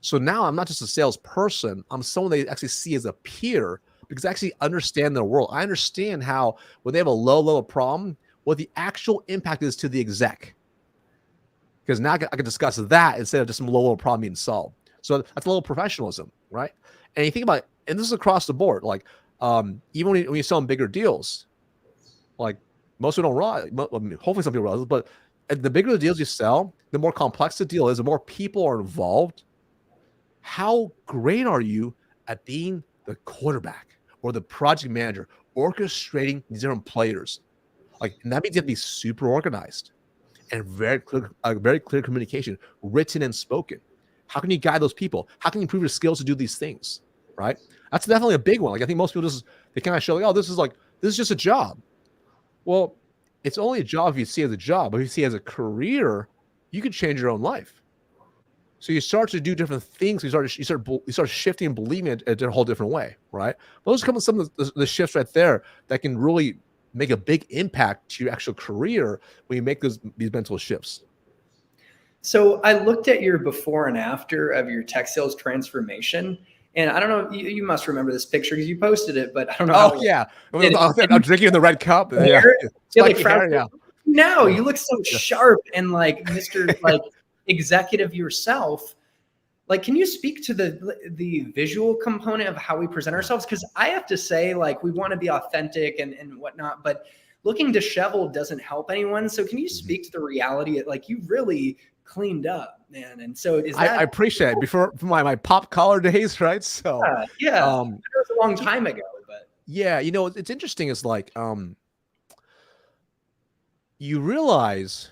So now I'm not just a salesperson. I'm someone they actually see as a peer because I actually understand their world. I understand how when they have a low problem, what the actual impact is to the exec. Because now I can discuss that instead of just some low problem being solved. So that's a little professionalism, right? And you think about it, and this is across the board. Like Even when you're selling bigger deals, like most people don't realize, hopefully some people realize, but the bigger the deals you sell, the more complex the deal is, the more people are involved. How great are you at being the quarterback or the project manager, orchestrating these different players? Like, and that means you have to be super organized and very clear communication, written and spoken. How can you guide those people? How can you improve your skills to do these things? Right? That's definitely a big one. Like, I think most people they kind of show like, oh, this is just a job. Well, it's only a job if you see it as a job, but if you see it as a career, you can change your own life. So you start to do different things. You start shifting and believing it in a whole different way, right? Those come with some of the shifts right there that can really make a big impact to your actual career when you make these mental shifts. So I looked at your before and after of your tech sales transformation. And I don't know, you must remember this picture because you posted it, but I don't know how. Oh, yeah. I'm drinking in the red cup. Yeah. Yeah. Now Yeah. you look so sharp and like Mr. like executive yourself. Like, can you speak to the visual component of how we present ourselves? Because I have to say, like, we want to be authentic and whatnot, but looking disheveled doesn't help anyone. So can you speak to the reality? Like, you really cleaned up, man. And so is that I appreciate it before my pop collar days, right? So yeah, it was a long time ago, but yeah, it's interesting is like you realize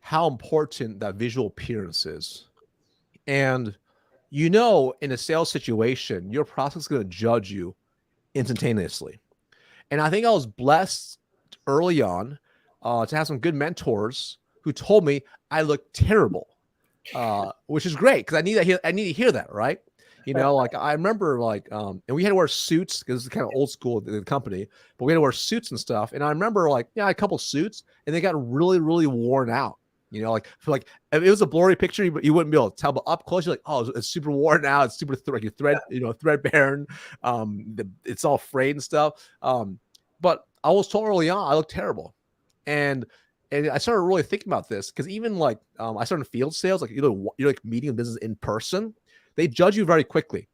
how important that visual appearance is. And in a sales situation, your prospect's going to judge you instantaneously. And I think I was blessed early on to have some good mentors who told me I looked terrible, which is great because I need to hear that, right? Like I remember and we had to wear suits because it's kind of old school in the company, but we had to wear suits and stuff. And I remember a couple suits and they got really, really worn out. If it was a blurry picture, you wouldn't be able to tell, but up close, you're like, oh, it's super worn out. It's super threadbare. It's all frayed and stuff. But I was told early on I looked terrible. And I started really thinking about this because even I started in field sales, like you're like meeting a business in person, they judge you very quickly,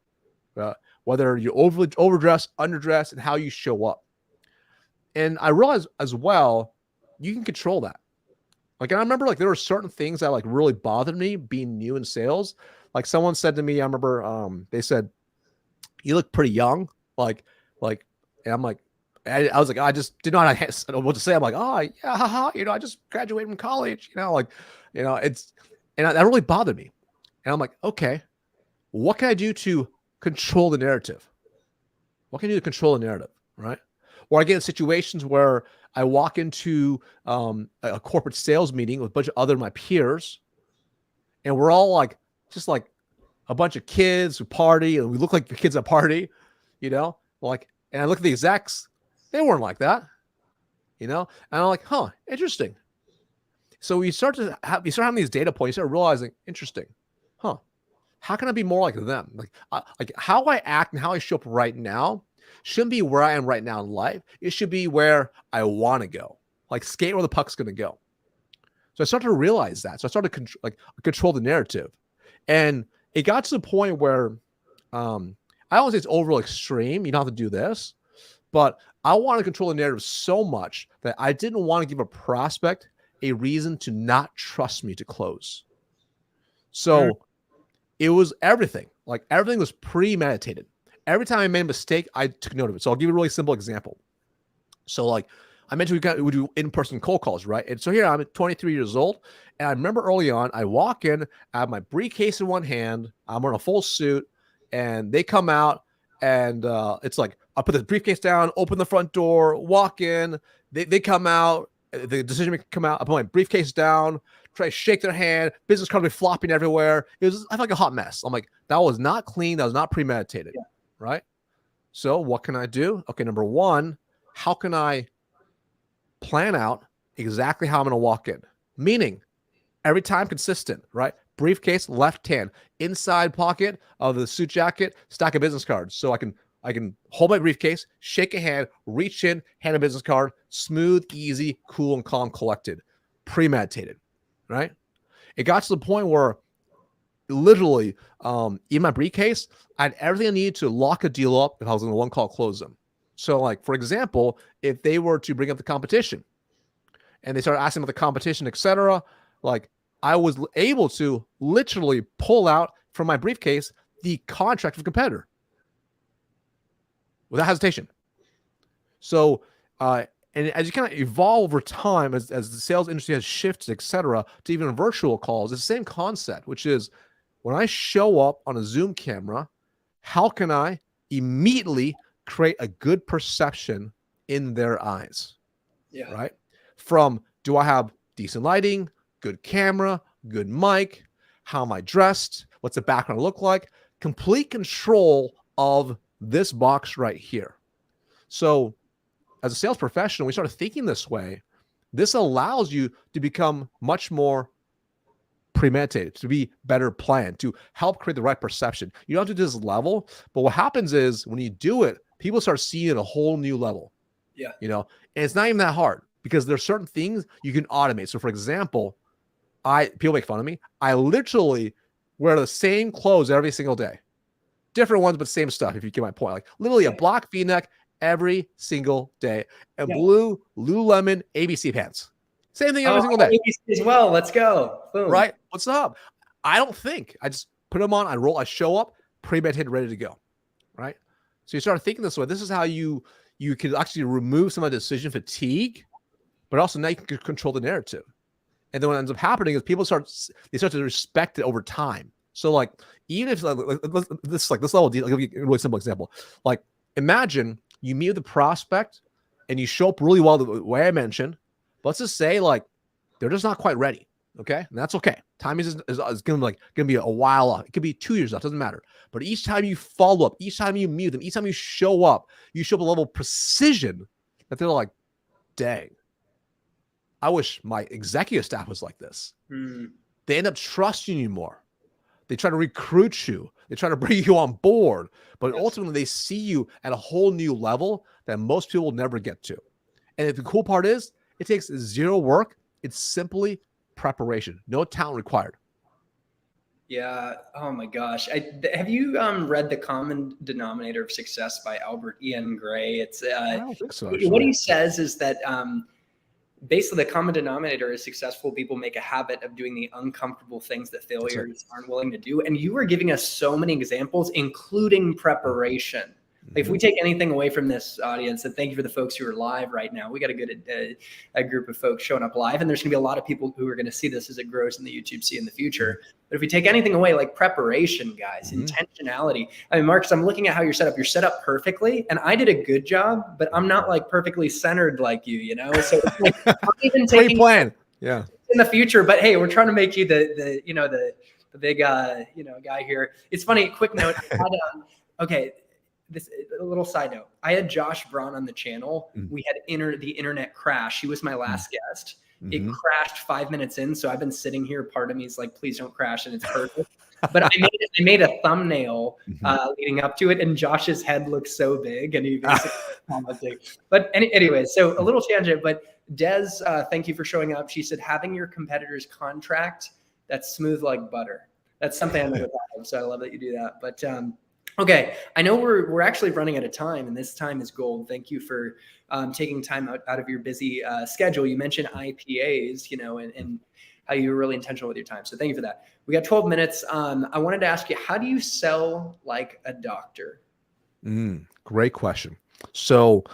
whether you're overdressed, underdressed, and how you show up. And I realized as well, you can control that. And I remember there were certain things that really bothered me being new in sales. Like someone said to me, I remember they said, "You look pretty young." And I'm like, I was like, I just didn't know what to say. I'm like, oh yeah, haha, I just graduated from college. It's, and that really bothered me. And I'm like, okay, what can I do to control the narrative? What can I do to control the narrative, right? Or I get in situations where I walk into a corporate sales meeting with a bunch of other of my peers, and we're all just like a bunch of kids who party, and we look like the kids at a party, and I look at the execs, they weren't like that, and I'm like, huh, interesting. So you start having these data points, you start realizing, interesting, huh? How can I be more like them? Like how I act and how I show up right now shouldn't be where I am right now in life. It should be where I want to go. Like skate where the puck's going to go. So I started to realize that. So I started to control the narrative. And it got to the point where I don't say it's overly extreme. You don't have to do this. But I want to control the narrative so much that I didn't want to give a prospect a reason to not trust me to close. So it was everything. Everything was premeditated. Every time I made a mistake, I took note of it. So I'll give you a really simple example. So I mentioned we do in-person cold calls, right? And so here I'm 23 years old. And I remember early on, I walk in, I have my briefcase in one hand, I'm wearing a full suit, and they come out, and it's like, I put the briefcase down, open the front door, walk in, they come out, the decision maker come out, I put my briefcase down, try to shake their hand, business cards be flopping everywhere. I felt like a hot mess. I'm like, that was not clean, that was not premeditated. Yeah. Right? So what can I do? Okay, number one, how can I plan out exactly how I'm going to walk in? Meaning, every time consistent, right? Briefcase, left hand, inside pocket of the suit jacket, stack of business cards. So I can hold my briefcase, shake a hand, reach in, hand a business card, smooth, easy, cool, and calm, collected, premeditated, right? It got to the point where literally in my briefcase, I had everything I needed to lock a deal up if I was going to one call close them. So like, for example, if they were to bring up the competition and they started asking about the competition, etc., like I was able to literally pull out from my briefcase the contract of a competitor without hesitation. So, and as you kind of evolve over time, as the sales industry has shifted, etc., to even virtual calls, it's the same concept, which is when I show up on a Zoom camera, how can I immediately create a good perception in their eyes? Yeah. Right? From, do I have decent lighting, good camera, good mic? How am I dressed? What's the background look like? Complete control of this box right here. So as a sales professional, we started thinking this way. This allows you to become much more premeditated, to be better planned, to help create the right perception. You don't have to do this level, but what happens is when you do it, people start seeing it at a whole new level. Yeah. You know, and it's not even that hard because there's certain things you can automate. So for example, people make fun of me. I literally wear the same clothes every single day. Different ones, but same stuff, if you get my point. Like literally a black V-neck every single day and blue Lululemon ABC pants. Same thing every single day. ABC as well. Let's go. Boom. Right? What's up? I don't think. I just put them on. I show up, premeditated, ready to go. Right? So you start thinking this way. This is how you can actually remove some of the decision fatigue, but also now you can control the narrative. And then what ends up happening is people start to respect it over time. So like, even if this level, I'll give you a really simple example. Like imagine you meet with a prospect and you show up really well the way I mentioned, but let's just say like, they're just not quite ready. Okay. And that's okay. Time is going to be a while off. It could be 2 years off. Doesn't matter. But each time you follow up, each time you meet them, each time you show up a level of precision that they're like, dang, I wish my executive staff was like this. They end up trusting you more. They try to recruit you. They try to bring you on board. But ultimately, they see you at a whole new level that most people will never get to. And the cool part is, it takes zero work. It's simply preparation. No talent required. Yeah. Oh my gosh. Have you read The Common Denominator of Success by Albert Ian Gray? It's I don't think so, actually. What he says is that basically the common denominator is successful people make a habit of doing the uncomfortable things that failures aren't willing to do. And you were giving us so many examples, including preparation. Like if we take anything away from this audience, and thank you for the folks who are live right now. We got a good a group of folks showing up live, and there's going to be a lot of people who are going to see this as it grows in the YouTube sea in the future. But if we take anything away, like preparation, guys, intentionality. I mean, Marcus, I'm looking at how you're set up. You're set up perfectly, and I did a good job, but I'm not like perfectly centered like you, you know? So it's like, I'm even taking great plan. Yeah. In the future, but hey, we're trying to make you the big guy here. It's funny. Quick note. Okay. This a little side note. I had Josh Braun on the channel. We had the internet crash. He was my last guest. It crashed 5 minutes in. So I've been sitting here. Part of me is like, please don't crash. And it's perfect. But I made a thumbnail leading up to it. And Josh's head looks so big. And he basically commented. But anyway, so a little tangent. But Des, thank you for showing up. She said, having your competitor's contract that's smooth like butter. That's something I never thought of. So I love that you do that. But okay, I know we're actually running out of time, and this time is gold. Thank you for taking time out of your busy schedule. You mentioned IPAs, and how you were really intentional with your time. So thank you for that. We got 12 minutes. I wanted to ask you, how do you sell like a doctor? Great question. So,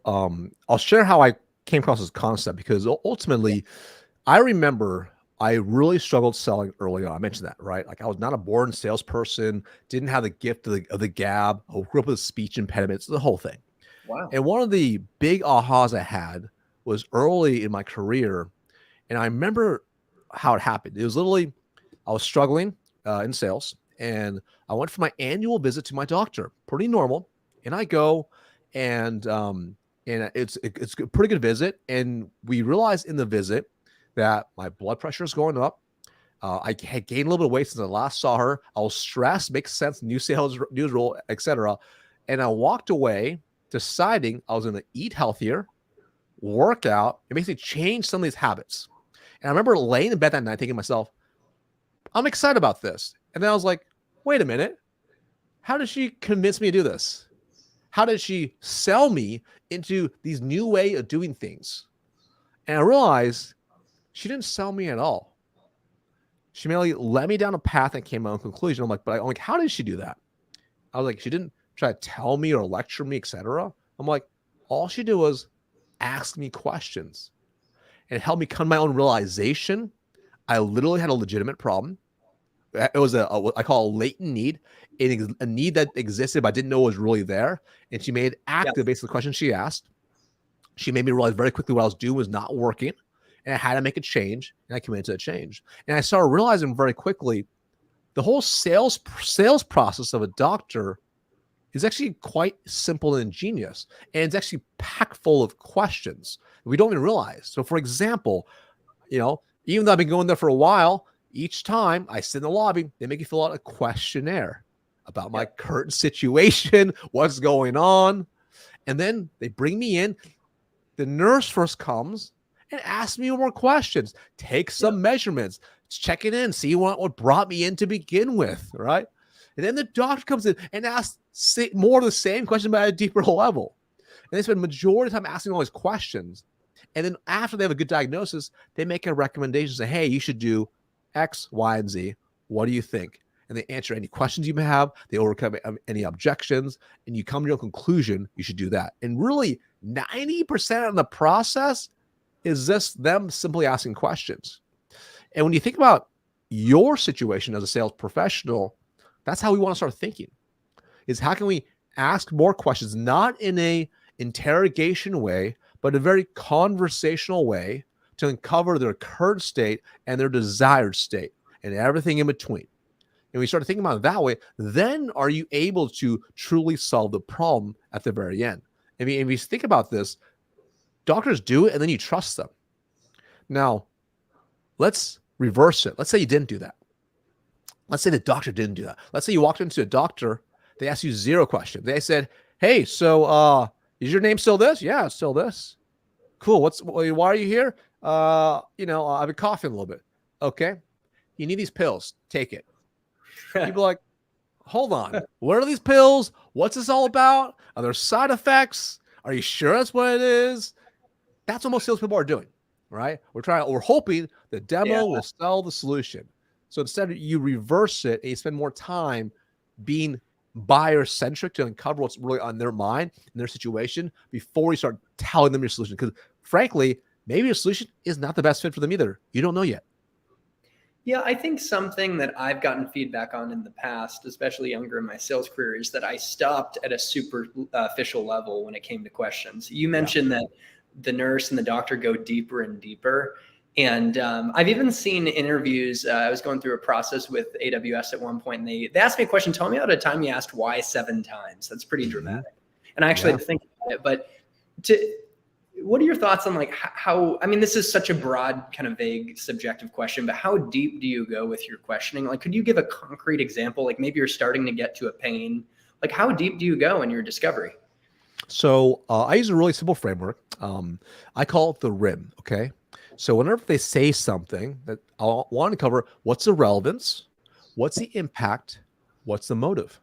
I'll share how I came across this concept because ultimately, I remember I really struggled selling early on. I mentioned that, right? Like I was not a born salesperson, didn't have the gift of the gab, I grew up with speech impediments, the whole thing. Wow. And one of the big ahas I had was early in my career. And I remember how it happened. It was literally, I was struggling in sales and I went for my annual visit to my doctor, pretty normal. And I go and it's a pretty good visit. And we realized in the visit that my blood pressure is going up. I had gained a little bit of weight since I last saw her. I was stressed, makes sense, new sales, new role, etc. And I walked away deciding I was going to eat healthier, work out, and basically change some of these habits. And I remember laying in bed that night thinking to myself, I'm excited about this. And then I was like, wait a minute. How did she convince me to do this? how did she sell me into these new way of doing things? And I realized she didn't sell me at all. She merely led me down a path and came to my own conclusion. I'm like, how did she do that? I was like, she didn't try to tell me or lecture me, etc. I'm like, all she did was ask me questions, and it helped me come to my own realization. I literally had a legitimate problem. It was what I call a latent need, a need that existed but I didn't know was really there. And she made active based on the question she asked. She made me realize very quickly what I was doing was not working, and I had to make a change, and I committed to a change. And I started realizing very quickly the whole sales process of a doctor is actually quite simple and ingenious, and it's actually packed full of questions we don't even realize. So, for example, even though I've been going there for a while, each time I sit in the lobby, they make you fill out a questionnaire about my current situation, what's going on, and then they bring me in. The nurse first comes and asks me more questions, take some measurements, check it in, see what brought me in to begin with, right? And then the doctor comes in and asks more of the same question, but at a deeper level. And they spend the majority of the time asking all these questions. And then after they have a good diagnosis, they make a recommendation, say, hey, you should do X, Y, and Z. What do you think? And they answer any questions you may have. They overcome any objections, and you come to your conclusion, you should do that. And really, 90% of the process is just them simply asking questions. And when you think about your situation as a sales professional, that's how we want to start thinking, is how can we ask more questions, not in a interrogation way, but a very conversational way to uncover their current state and their desired state and everything in between. And we start thinking about it that way, then are you able to truly solve the problem at the very end? I mean, if you think about this, doctors do it and then you trust them. Now, let's reverse it. Let's say you didn't do that. Let's say the doctor didn't do that. Let's say you walked into a doctor, they asked you 0 questions. They said, hey, so is your name still this? Yeah, it's still this. Cool. Why are you here? I've been coughing a little bit. Okay. You need these pills. Take it. People are like, hold on. What are these pills? What's this all about? Are there side effects? Are you sure that's what it is? That's what most salespeople are doing, right? We're hoping the demo will sell the solution. So instead you reverse it and you spend more time being buyer-centric to uncover what's really on their mind and their situation before you start telling them your solution. Because frankly, maybe your solution is not the best fit for them either. You don't know yet. Yeah, I think something that I've gotten feedback on in the past, especially younger in my sales career, is that I stopped at a superficial level when it came to questions. You mentioned that the nurse and the doctor go deeper and deeper. And I've even seen interviews. I was going through a process with AWS at one point, and they asked me a question. Tell me about a time you asked why 7 times. That's pretty dramatic. And I actually had to think about it. But what are your thoughts on like how, I mean, this is such a broad kind of vague subjective question, but how deep do you go with your questioning? Like, could you give a concrete example? Like maybe you're starting to get to a pain. Like how deep do you go in your discovery? So I use a really simple framework. I call it the RIM. Okay. So whenever they say something that I want to cover, what's the relevance? What's the impact? What's the motive?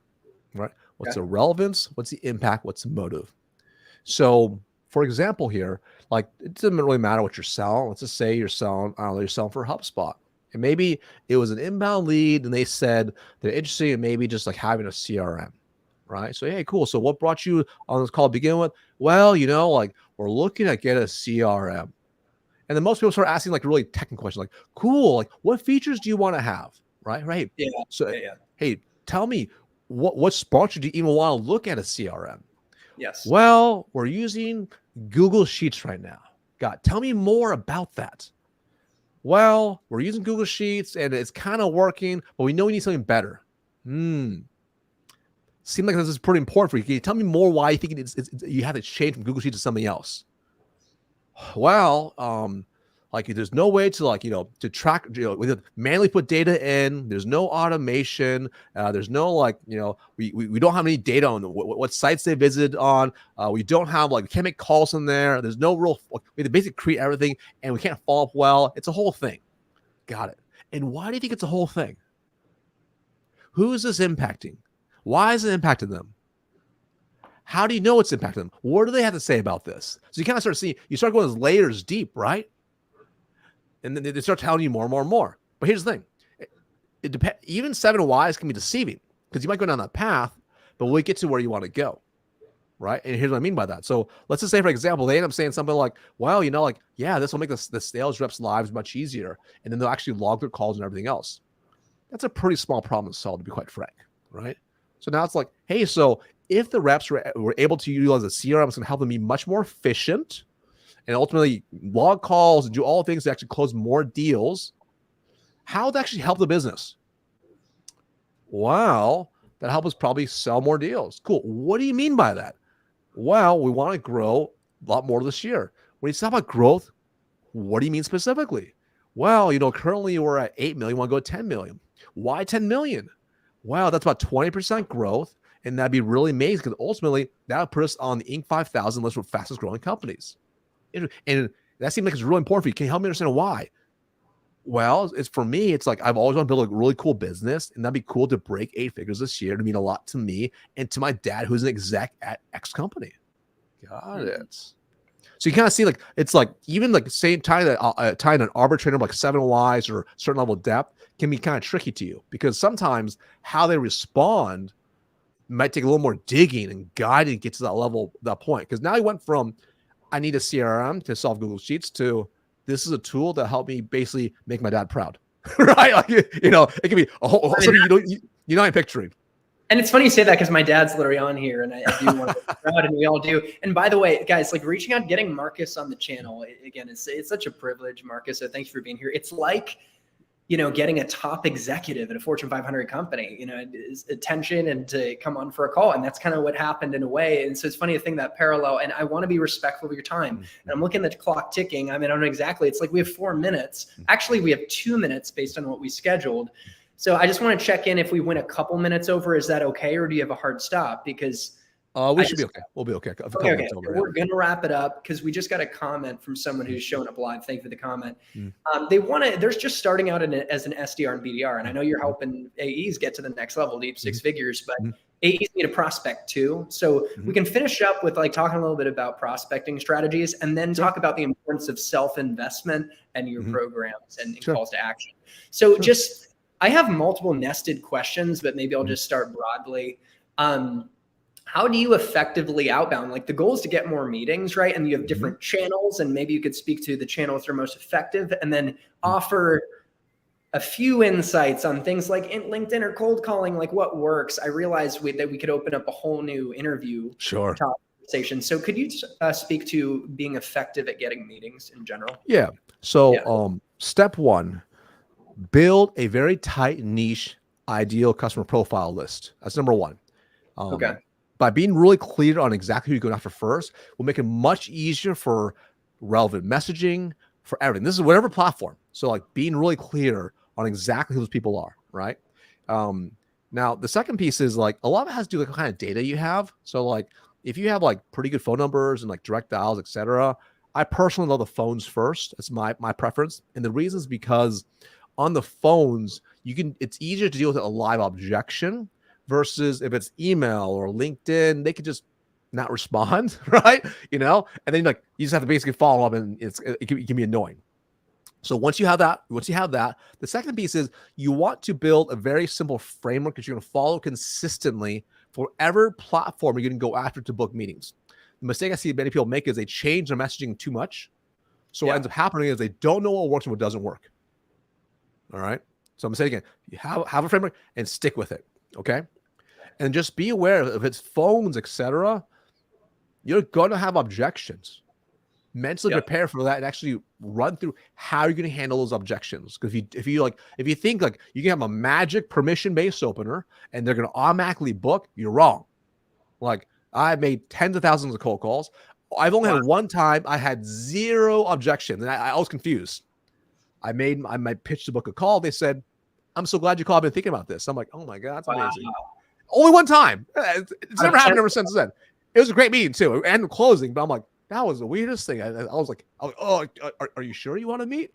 Right? What's the relevance? What's the impact? What's the motive? So for example here, like it doesn't really matter what you're selling. Let's just say you're selling, I don't know, you're selling for HubSpot. And maybe it was an inbound lead and they said they're interested in maybe just like having a CRM. Right? So, hey, cool. So what brought you on this call to begin with? Well, like we're looking at get a CRM. And then most people start asking like really technical questions, like, cool, like what features do you want to have? Right. Yeah. So, hey, tell me what sponsored you even want to look at a CRM? Yes. Well, we're using Google Sheets right now. God, tell me more about that. Well, we're using Google Sheets and it's kind of working, but we know we need something better. Seems like this is pretty important for you. Can you tell me more why you think you have to change from Google Sheets to something else? Well, like there's no way to to track, we manually put data in. There's no automation. There's no we don't have any data on what sites they visited on. We don't have we can't make calls in there. There's no real, we have to basically create everything and we can't follow up well. It's a whole thing. Got it. And why do you think it's a whole thing? Who is this impacting? Why is it impacting them? How do you know it's impacting them? What do they have to say about this? So you kind of start seeing, you start going those layers deep, right? And then they start telling you more and more and more. But here's the thing. It depends. Even 7 whys can be deceiving because you might go down that path, but we'll get to where you want to go. Right. And here's what I mean by that. So let's just say, for example, they end up saying something like, well, like, yeah, this will make the sales reps' lives much easizer. And then they'll actually log their calls and everything else. That's a pretty small problem to solve, to be quite frank. Right. So now it's like, hey, so if the reps were able to utilize a CRM, it's going to help them be much more efficient and ultimately log calls and do all things to actually close more deals. How would that actually help the business? Wow, that help us probably sell more deals. Cool. What do you mean by that? Well, we want to grow a lot more this year. When you talk about growth, what do you mean specifically? Well, currently we're at 8 million. We want to go to 10 million. Why 10 million? Wow, that's about 20% growth. And that'd be really amazing because ultimately that would put us on the Inc. 5000 list of fastest growing companies. And that seems like it's really important for you. Can you help me understand why? Well, for me, it's like I've always wanted to build a really cool business, and that'd be cool to break 8 figures this year. To mean a lot to me and to my dad, who's an exec at X company. Got it. So you kind of see like it's like even like tying an arbitrator like 7 whys or certain level of depth can be kind of tricky to you because sometimes how they respond might take a little more digging and guiding to get to that level, that point. Because now he went from I need a CRM to solve Google Sheets to this is a tool that helped me basically make my dad proud, right? Like, it can be a whole something you know I'm picturing. And it's funny you say that because my dad's literally on here and I do want to be proud and we all do. And by the way, guys, like reaching out, getting Marcus on the channel, again, it's such a privilege, Marcus. So thanks for being here. It's like, getting a top executive at a Fortune 500 company, is attention and to come on for a call. And that's kind of what happened in a way. And so it's funny to think that parallel, and I want to be respectful of your time. And I'm looking at the clock ticking. I mean, I don't know exactly. It's like we have 4 minutes. Actually, we have 2 minutes based on what we scheduled. So I just want to check in if we went a couple minutes over, is that okay? Or do you have a hard stop? Because we should be okay. We'll be okay. Okay. We're going to wrap it up because we just got a comment from someone who's showing up live. Thank you for the comment. They're just starting out as an SDR and BDR. And I know you're helping AEs get to the next level, deep 6 figures, but AEs need a prospect too. So we can finish up with like talking a little bit about prospecting strategies and then talk about the importance of self-investment and your programs and calls to action. So I have multiple nested questions, but maybe I'll just start broadly. How do you effectively outbound? Like the goal is to get more meetings, right? And you have different channels, and maybe you could speak to the channels that are most effective and then offer a few insights on things like in LinkedIn or cold calling, like what works. I realized that we could open up a whole new interview conversation. So could you speak to being effective at getting meetings in general? Yeah. So step 1, build a very tight niche ideal customer profile list. That's number 1. Okay. By being really clear on exactly who you're going after first will make it much easier for relevant messaging, for everything. This is whatever platform. So like being really clear on exactly who those people are, right? Now, the second piece is like a lot of it has to do with the kind of data you have. So like if you have like pretty good phone numbers and like direct dials, et cetera, I personally love the phones first. That's my preference. And the reason is because on the phones, it's easier to deal with a live objection versus if it's email or LinkedIn, they could just not respond, right? And then like you just have to basically follow up, and it can be annoying. So once you have that, the second piece is you want to build a very simple framework that you're going to follow consistently for whatever platform you're going to go after to book meetings. The mistake I see many people make is they change their messaging too much. So what ends up happening is they don't know what works and what doesn't work. All right. So I'm going to say it again, you have a framework and stick with it. Okay. And just be aware if it's phones, etc., you're going to have objections. Mentally prepare for that and actually run through how you're going to handle those objections. Because if you think like you can have a magic permission-based opener and they're going to automatically book, you're wrong. Like I've made tens of thousands of cold calls. I've only had one time I had 0 objections, and I was confused. I made my pitch to book a call. They said, "I'm so glad you called. I've been thinking about this." I'm like, "Oh my God, that's amazing." Only one time. It's never happened ever since then. It was a great meeting too, and closing. But I'm like, that was the weirdest thing. I was like, "Oh, are you sure you want to meet?"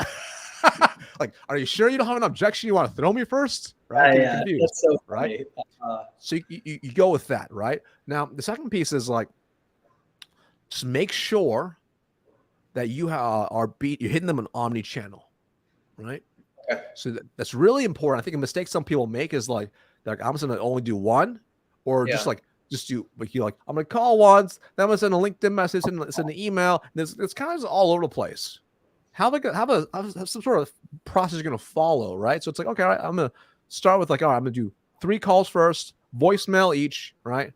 Like, are you sure you don't have an objection you want to throw me first? Right? Get confused. That's so right? funny. So you go with that, right? Now, the second piece is like, just make sure that you're hitting them on omni-channel, right? Okay. So that's really important. I think a mistake some people make is like I'm just gonna only do one, or Yeah. just do like I'm gonna call once, then I'm gonna send a LinkedIn message, send an email. And it's kind of all over the place. Have some sort of process you're gonna follow, right? So it's like, okay, all right, I'm gonna start with like, all right, I'm gonna do 3 calls first, voicemail each, right?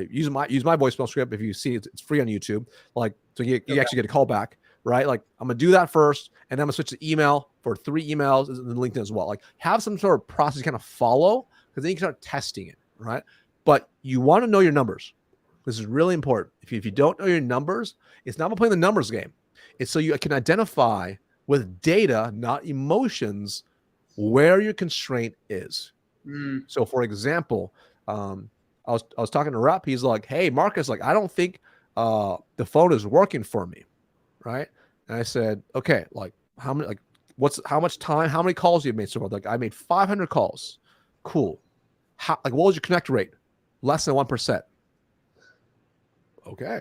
Use my voicemail script. If you see it's free on YouTube. Like, so you actually get a call back, right? Like, I'm gonna do that first, and then I'm gonna switch to email for 3 emails, and then LinkedIn as well. Like, have some sort of process kind of follow, because then you can start testing it, right? But you want to know your numbers. This is really important. If you don't know your numbers, it's not about playing the numbers game. It's so you can identify with data, not emotions, where your constraint is. So, for example, I was talking to Rep. He's like, "Hey, Marcus, like, I don't think the phone is working for me," right? And I said, "Okay, like, how much time? How many calls you made so far?" Like, I made 500 calls. Cool. What was your connect rate? Less than 1%. Okay.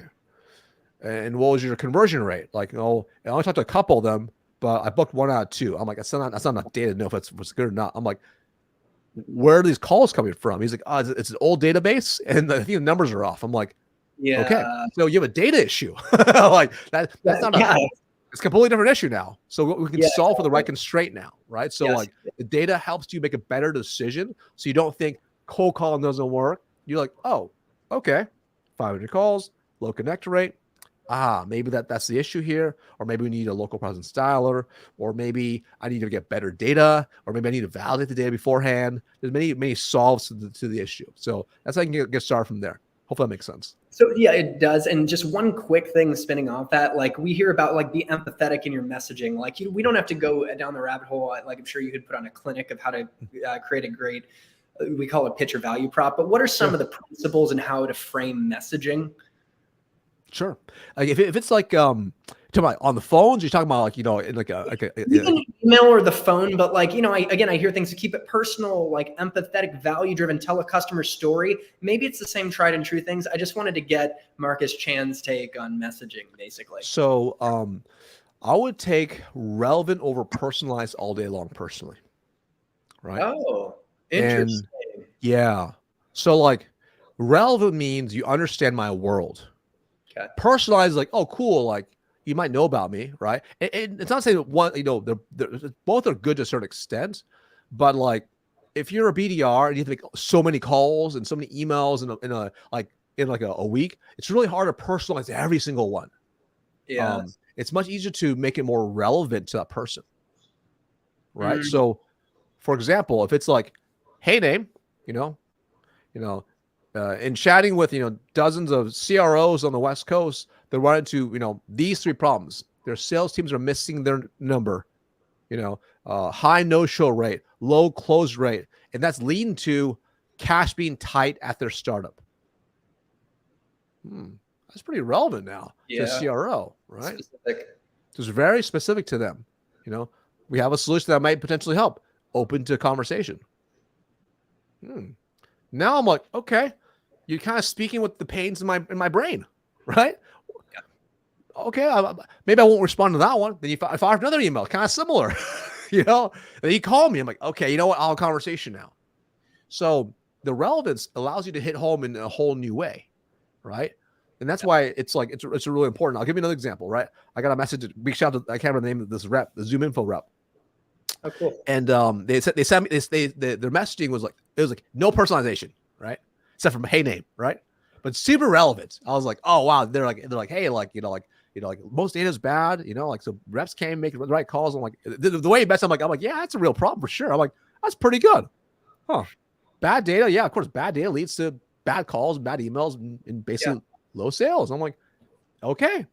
And what was your conversion rate? Like, I only talked to a couple of them, but I booked 1 out of 2. I'm like, that's not enough data to know if it's good or not. I'm like, where are these calls coming from? He's like, it's an old database, and I think the numbers are off. I'm like, Yeah. Okay, so you have a data issue. Like that's not it's a completely different issue now. So we can solve for the right constraint now, right? So like the data helps you make a better decision. So you don't think cold calling doesn't work. You're like, oh, okay, 500 calls, low connect rate. Maybe that's the issue here, or maybe we need a local presence dialer, or maybe I need to get better data, or maybe I need to validate the data beforehand. There's many solves to the issue. So that's how I can get started from there. Hopefully that makes sense. So yeah, it does. And just one quick thing spinning off that, like we hear about like be empathetic in your messaging. Like we don't have to go down the rabbit hole. Like I'm sure you could put on a clinic of how to create a great, we call it pitch or value prop. But what are some of the principles and how to frame messaging? Sure. Like if it's like talking about on the phones, you're talking about like, in like an email or the phone, but like, I hear things to keep it personal, like empathetic, value driven, tell a customer story. Maybe it's the same tried and true things. I just wanted to get Marcus Chan's take on messaging, basically. So I would take relevant over personalized all day long personally. Right. Oh, interesting. And yeah. So like relevant means you understand my world. Okay. Personalized, like, oh, cool. Like you might know about me, right? And it's not saying that one, they're both are good to a certain extent, but like if you're a BDR and you have to make so many calls and so many emails in a week, it's really hard to personalize every single one. Yeah. It's much easier to make it more relevant to that person. Right. So for example, if it's like, hey name, in chatting with, dozens of CROs on the West Coast, they're running into, these 3 problems. Their sales teams are missing their number, high no-show rate, low close rate. And that's leading to cash being tight at their startup. That's pretty relevant now to a CRO, right? Specific. It's very specific to them. We have a solution that might potentially help. Open to conversation. Now I'm like, okay, you're kind of speaking with the pains in my brain, right? Yeah. Okay, maybe I won't respond to that one. Then if I have another email, kind of similar, then you call me. I'm like, okay, you know what? I'll have a conversation now. So the relevance allows you to hit home in a whole new way, right? And that's why it's really important. I'll give you another example, right? I got a message. Big shout out to, I can't remember the name of this rep, the Zoom Info rep. Oh, cool. And they sent me their messaging was like, it was like no personalization, right? Except for hey name, right? But super relevant. I was like, oh wow, they're like, hey, like most data is bad, like so reps can't make the right calls. I'm like, the way he bets, I'm like, yeah, that's a real problem for sure. I'm like, that's pretty good, huh? Bad data, yeah, of course, bad data leads to bad calls, bad emails, and basically low sales. I'm like, okay,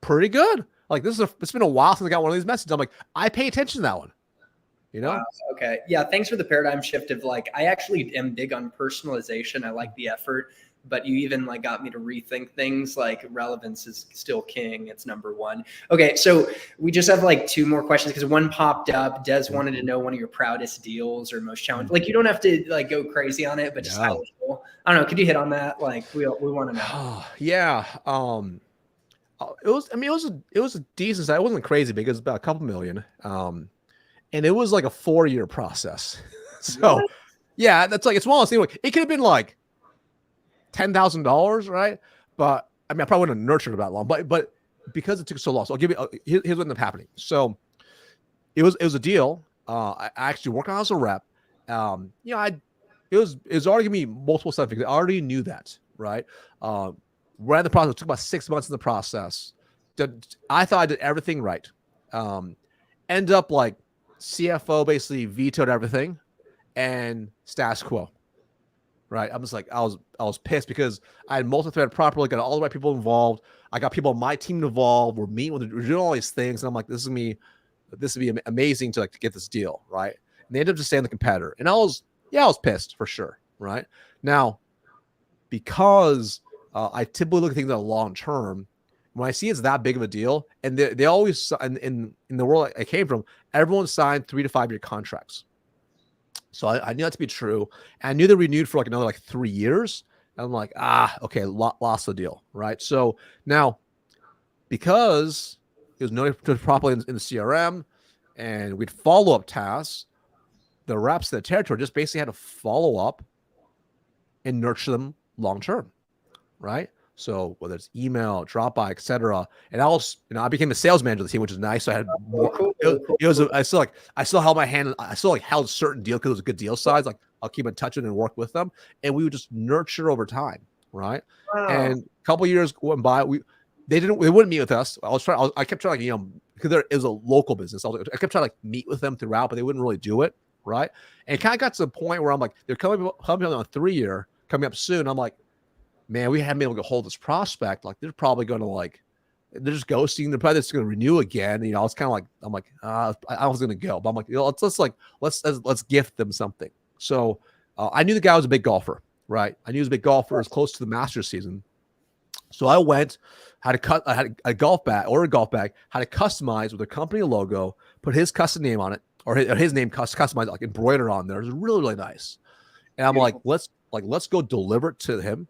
pretty good. Like it's been a while since I got one of these messages. I'm like, I pay attention to that one. Wow, okay. Yeah. Thanks for the paradigm shift of like, I actually am big on personalization. I like the effort, but you even like got me to rethink things. Like relevance is still king. It's number one. Okay. So we just have like two more questions because one popped up. Des wanted to know one of your proudest deals or most challenging. Like you don't have to like go crazy on it, but just high level. I don't know. Could you hit on that? Like we want to know. Yeah. It was a decent size. It wasn't crazy big. It was about a couple million. And it was like a 4-year process. So What? yeah, that's like, it's one of those things. Like, it could have been like $10,000, right? But I mean, I probably wouldn't have nurtured it that long, but because it took so long, so I'll give you, here's what ended up happening. So it was a deal. I actually worked on it as a rep. You know, it was already giving me multiple stuff because I already knew that, right? We're in the process. It took about 6 months in the process. I thought I did everything right. End up like CFO basically vetoed everything and status quo. Right. I'm just like, I was pissed because I had multi-thread properly, got all the right people involved. I got people on my team involved. We're doing all these things. And I'm like, this would be amazing to like to get this deal. Right. And they ended up just saying the competitor. And I was pissed for sure. Right. Now, because I typically look at things on a long term, when I see it's that big of a deal, and they always, in the world I came from, everyone signed 3 to 5 year contracts. So I knew that to be true. And I knew they renewed for like another like 3 years. And I'm like, okay, lost the deal, right? So now, because it was noted properly in the CRM, and we'd follow up tasks, the reps in the territory just basically had to follow up and nurture them long term, right? So whether it's email, Dropbox, etc. And I became the sales manager of the team, which is nice. So I had more. I still held my hand. I still like held certain deal because it was a good deal size. Like I'll keep in touch with and work with them, and we would just nurture over time, right? Wow. And a couple of years went by. They wouldn't meet with us. I kept trying, because there is a local business. I kept trying to like meet with them throughout, but they wouldn't really do it, right? And it kind of got to the point where I'm like, they're coming on a 3 year coming up soon. I'm like, man, we haven't been able to hold this prospect. Like they're probably going to they're just ghosting. They're probably just going to renew again. It's kind of like, I'm like, I was going to go, but I'm like, let's gift them something. So I knew the guy was a big golfer, right? I knew he was a big golfer. It was close to the Masters season. So I went, I had a golf bag, had to customize with a company logo, put his custom name on it, or his name customized, like embroidered on there. It was really, really nice. And I'm like, let's go deliver it to him.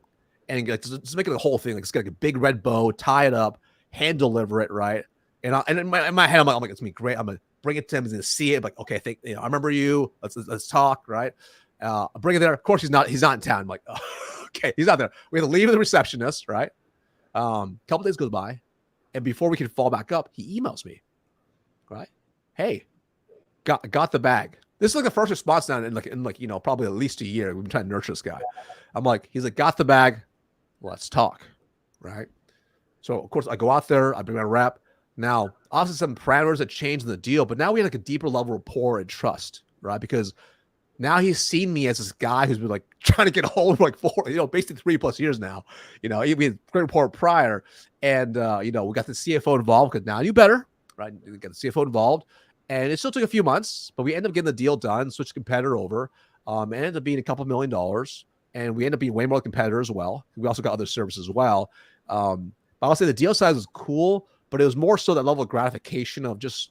And just make it the whole thing. Like it's got like a big red bow, tie it up, hand deliver it, right? And in my head, I'm like, it's gonna be great. I'm gonna bring it to him. He's gonna see it. I'm like, okay, I remember you. Let's talk, right? I bring it there. Of course, he's not in town. I'm like, oh, okay, he's not there. We have to leave with the receptionist, right? Couple days goes by, and before we can fall back up, he emails me, right? Hey, got the bag. This is like the first response now in probably at least a year. We've been trying to nurture this guy. I'm like, he's like, got the bag. Let's talk, right? So of course I go out there, I bring my rep. Now, obviously some parameters that changed in the deal, but now we had like a deeper level of rapport and trust, right? Because now he's seen me as this guy who's been like trying to get a hold of like basically 3+ years now. We had great rapport prior, and we got the CFO involved because now I knew better, right? We got the CFO involved, and it still took a few months, but we ended up getting the deal done, switched the competitor over, and ended up being a couple $1 million. And we end up being way more competitor as well. We also got other services as well. But I'll say the deal size was cool, but it was more so that level of gratification of just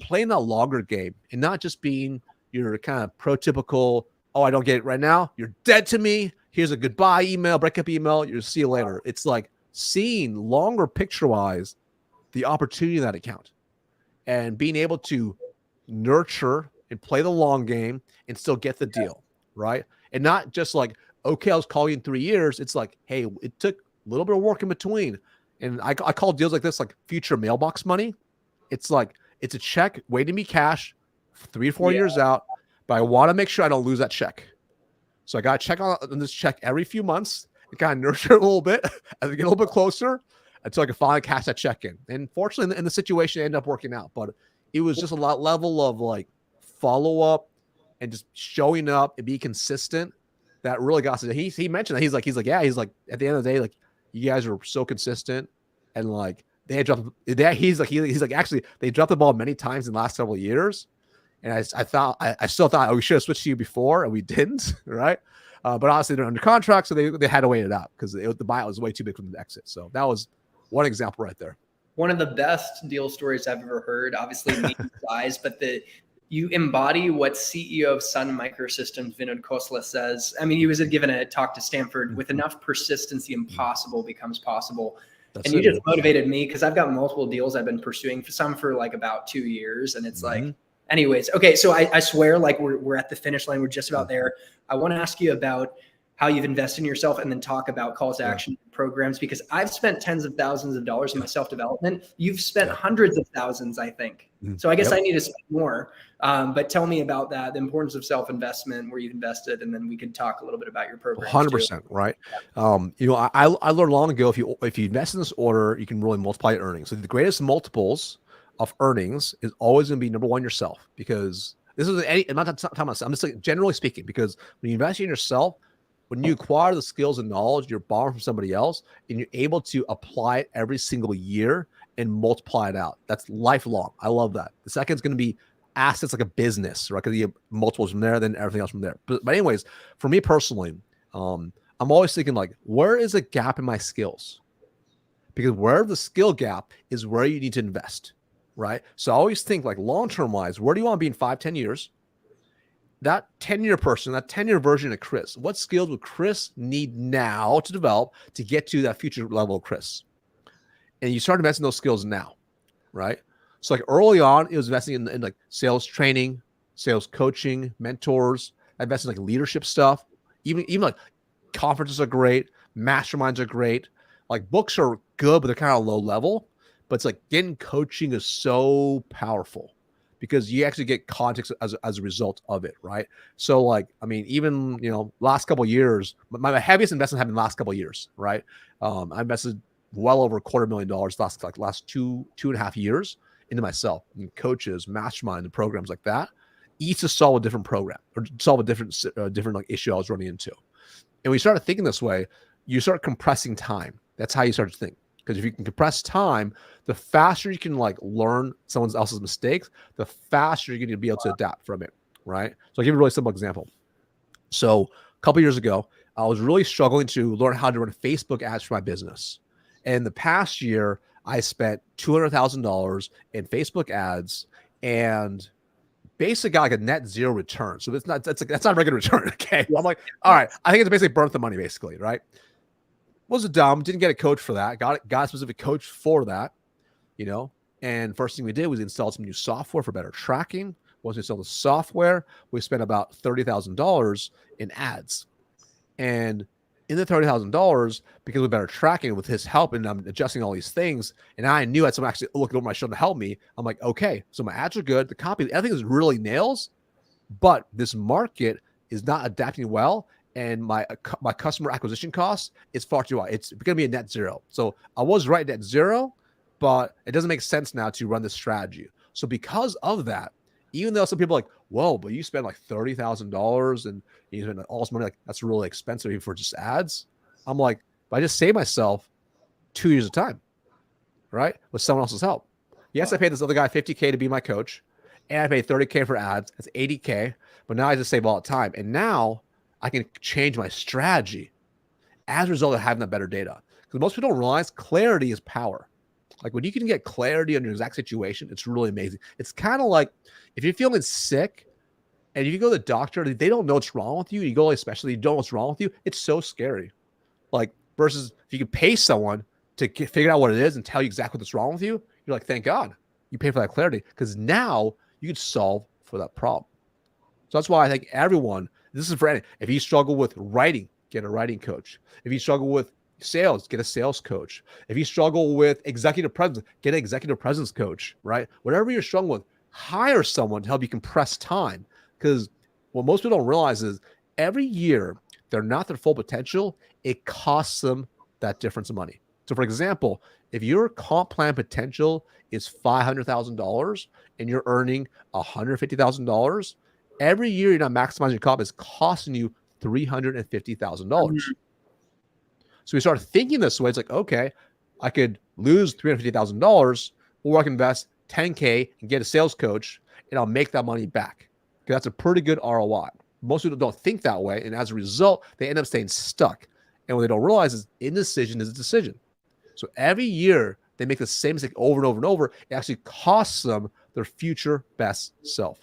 playing that longer game and not just being your kind of prototypical, oh, I don't get it right now. You're dead to me. Here's a goodbye email, breakup email. You'll see you later. It's like seeing longer picture-wise the opportunity in that account and being able to nurture and play the long game and still get the deal, right? And not just like, okay, I was calling you in 3 years. It's like, hey, it took a little bit of work in between. And I call deals like this like future mailbox money. It's like, it's a check waiting to be cashed 3 or 4 years out, but I want to make sure I don't lose that check. So I got to check on this check every few months and kind of nurture it a little bit as we get a little bit closer until I can finally cash that check in. And fortunately, in the situation, it ended up working out. But it was just a level of like follow up and just showing up and be consistent. That really got to he mentioned that he's like at the end of the day, like you guys are so consistent and like they had dropped he's like actually they dropped the ball many times in the last several years, and I still thought we should have switched to you before and we didn't, right? But honestly, they're under contract, so they had to wait it out because the buyout was way too big for them to exit. So that was one example right there. One of the best deal stories I've ever heard, obviously medium size, but you embody what CEO of Sun Microsystems, Vinod Khosla, says. I mean, he was given a talk to Stanford, with enough persistence, the impossible becomes possible. And you just motivated me because I've got multiple deals I've been pursuing, for some for like about 2 years. And it's like, anyways, okay. So I swear, like we're at the finish line. We're just about there. I want to ask you about how you've invested in yourself, and then talk about calls to action programs, because I've spent tens of thousands of dollars in my self-development. You've spent hundreds of thousands, I think. So I guess I need to spend more. But tell me about that, the importance of self-investment, where you've invested, and then we could talk a little bit about your program. 100%, right? I learned long ago, if you invest in this order, you can really multiply your earnings. So the greatest multiples of earnings is always going to be, number one, yourself, because this is I'm not talking about, I'm just like generally speaking, because when you invest in yourself, when you acquire the skills and knowledge, you're borrowing from somebody else, and you're able to apply it every single year and multiply it out. That's lifelong. I love that. The second is going to be assets, like a business, right? Because you have multiples from there, then everything else from there. But anyways, for me personally, I'm always thinking, like, where is a gap in my skills? Because where the skill gap is where you need to invest, right? So I always think, like, long-term wise, where do you want to be in 5-10 years? That 10-year person, that 10-year version of Chris, what skills would Chris need now to develop to get to that future level of Chris? And you start investing those skills now, right? So like early on, it was investing in like sales training, sales coaching, mentors. I invested in like leadership stuff. Even like conferences are great, masterminds are great. Like books are good, but they're kind of low level. But it's like getting coaching is so powerful, because you actually get context as a result of it, right? So like, I mean, even, last couple of years, my heaviest investment happened in the last couple of years, right? I invested well over $250,000 last two and a half years into myself, and coaches, mastermind, and programs like that, each to solve a different program or solve a different like issue I was running into. And when you started thinking this way, you start compressing time. That's how you start to think. Because if you can compress time, the faster you can like learn someone else's mistakes, the faster you're going to be able to adapt from it, right? So I'll give you a really simple example. So a couple years ago, I was really struggling to learn how to run Facebook ads for my business. And the past year, I spent $200,000 in Facebook ads and basically got like a net zero return. So that's not a regular return. Okay. I'm like, all right, I think it's basically burnt the money, basically, right? Wasn't dumb, didn't get a coach for that. Got a specific coach for that, And first thing we did was install some new software for better tracking. Once we installed the software, we spent about $30,000 in ads. And in the $30,000, because of better tracking with his help, and I'm adjusting all these things, and I knew I had someone actually looking over my shoulder to help me. I'm like, okay, so my ads are good, the copy, everything is really nails, but this market is not adapting well. And my customer acquisition cost is far too high. It's going to be a net zero. So I was right at zero, but it doesn't make sense now to run this strategy. So because of that, even though some people are like, whoa, but you spend like $30,000 and you spend all this money, like that's really expensive even for just ads. I'm like, but I just saved myself 2 years of time, right? With someone else's help. Yes, I paid this other guy $50K to be my coach, and I paid $30K for ads. That's $80K. But now I just save all the time. And now I can change my strategy as a result of having that better data. Because most people don't realize clarity is power. Like when you can get clarity on your exact situation, it's really amazing. It's kind of like if you're feeling sick and if you go to the doctor, they don't know what's wrong with you. You go, especially you don't know what's wrong with you. It's so scary. Like versus if you can pay someone to figure out what it is and tell you exactly what's wrong with you, you're like, thank God you pay for that clarity, because now you can solve for that problem. So that's why I think everyone, this is for any, if you struggle with writing, get a writing coach. If you struggle with sales, get a sales coach. If you struggle with executive presence, get an executive presence coach, right? Whatever you're struggling with, hire someone to help you compress time. Because what most people don't realize is every year they're not their full potential, it costs them that difference of money. So for example, if your comp plan potential is $500,000 and you're earning $150,000, every year you're not maximizing your comp is costing you $350,000. So we start thinking this way. It's like, okay, I could lose $350,000, or I can invest $10K and get a sales coach, and I'll make that money back. Okay, that's a pretty good ROI. most people don't think that way. And as a result, they end up staying stuck. And what they don't realize is indecision is a decision. So every year they make the same mistake over and over and over. It actually costs them their future best self.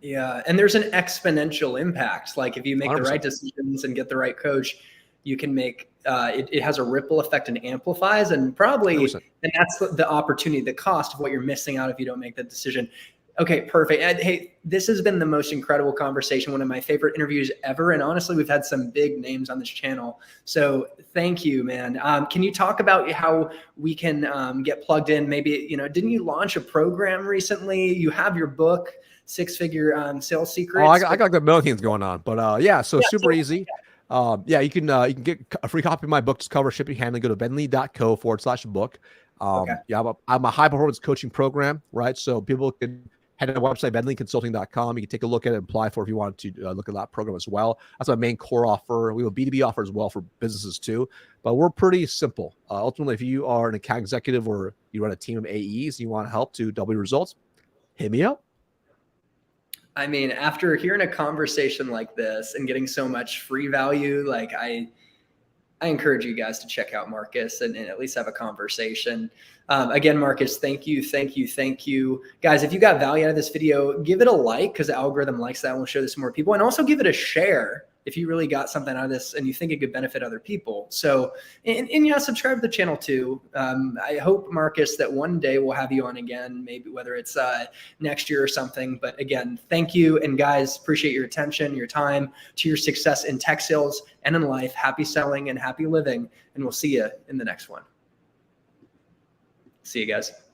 Yeah. And there's an exponential impact. Like if you make the 100%. right decisions and get the right coach, you can make it has a ripple effect and amplifies, and probably, 100%. and that's the opportunity, the cost of what you're missing out if you don't make that decision. Okay, perfect. And hey, this has been the most incredible conversation, one of my favorite interviews ever. And honestly, we've had some big names on this channel. So thank you, man. Can you talk about how we can get plugged in? Maybe, didn't you launch a program recently? You have your book, Six-Figure Sales Secrets. Oh, I got the million things going on, but yeah, so super easy. Yeah, you can get a free copy of my book, Discover Shipping Handling. Go to bentley.co/book. Okay. Yeah, I'm a high performance coaching program, right? So people can head to the website, bentleyconsulting.com. You can take a look at it and apply for if you want to look at that program as well. That's my main core offer. We have a B2B offer as well for businesses too, but we're pretty simple. Ultimately, if you are an account executive or you run a team of AEs and you want help to double your results, hit me up. I mean, after hearing a conversation like this and getting so much free value, like I encourage you guys to check out Marcus and at least have a conversation. Again, Marcus, thank you. Guys, if you got value out of this video, give it a like, because the algorithm likes that and we'll show this to more people. And also give it a share if you really got something out of this and you think it could benefit other people. So, and yeah, subscribe to the channel too. I hope, Marcus, that one day we'll have you on again, maybe whether it's next year or something. But again, thank you. And guys, appreciate your attention, your time, to your success in tech sales and in life. Happy selling and happy living. And we'll see you in the next one. See you guys.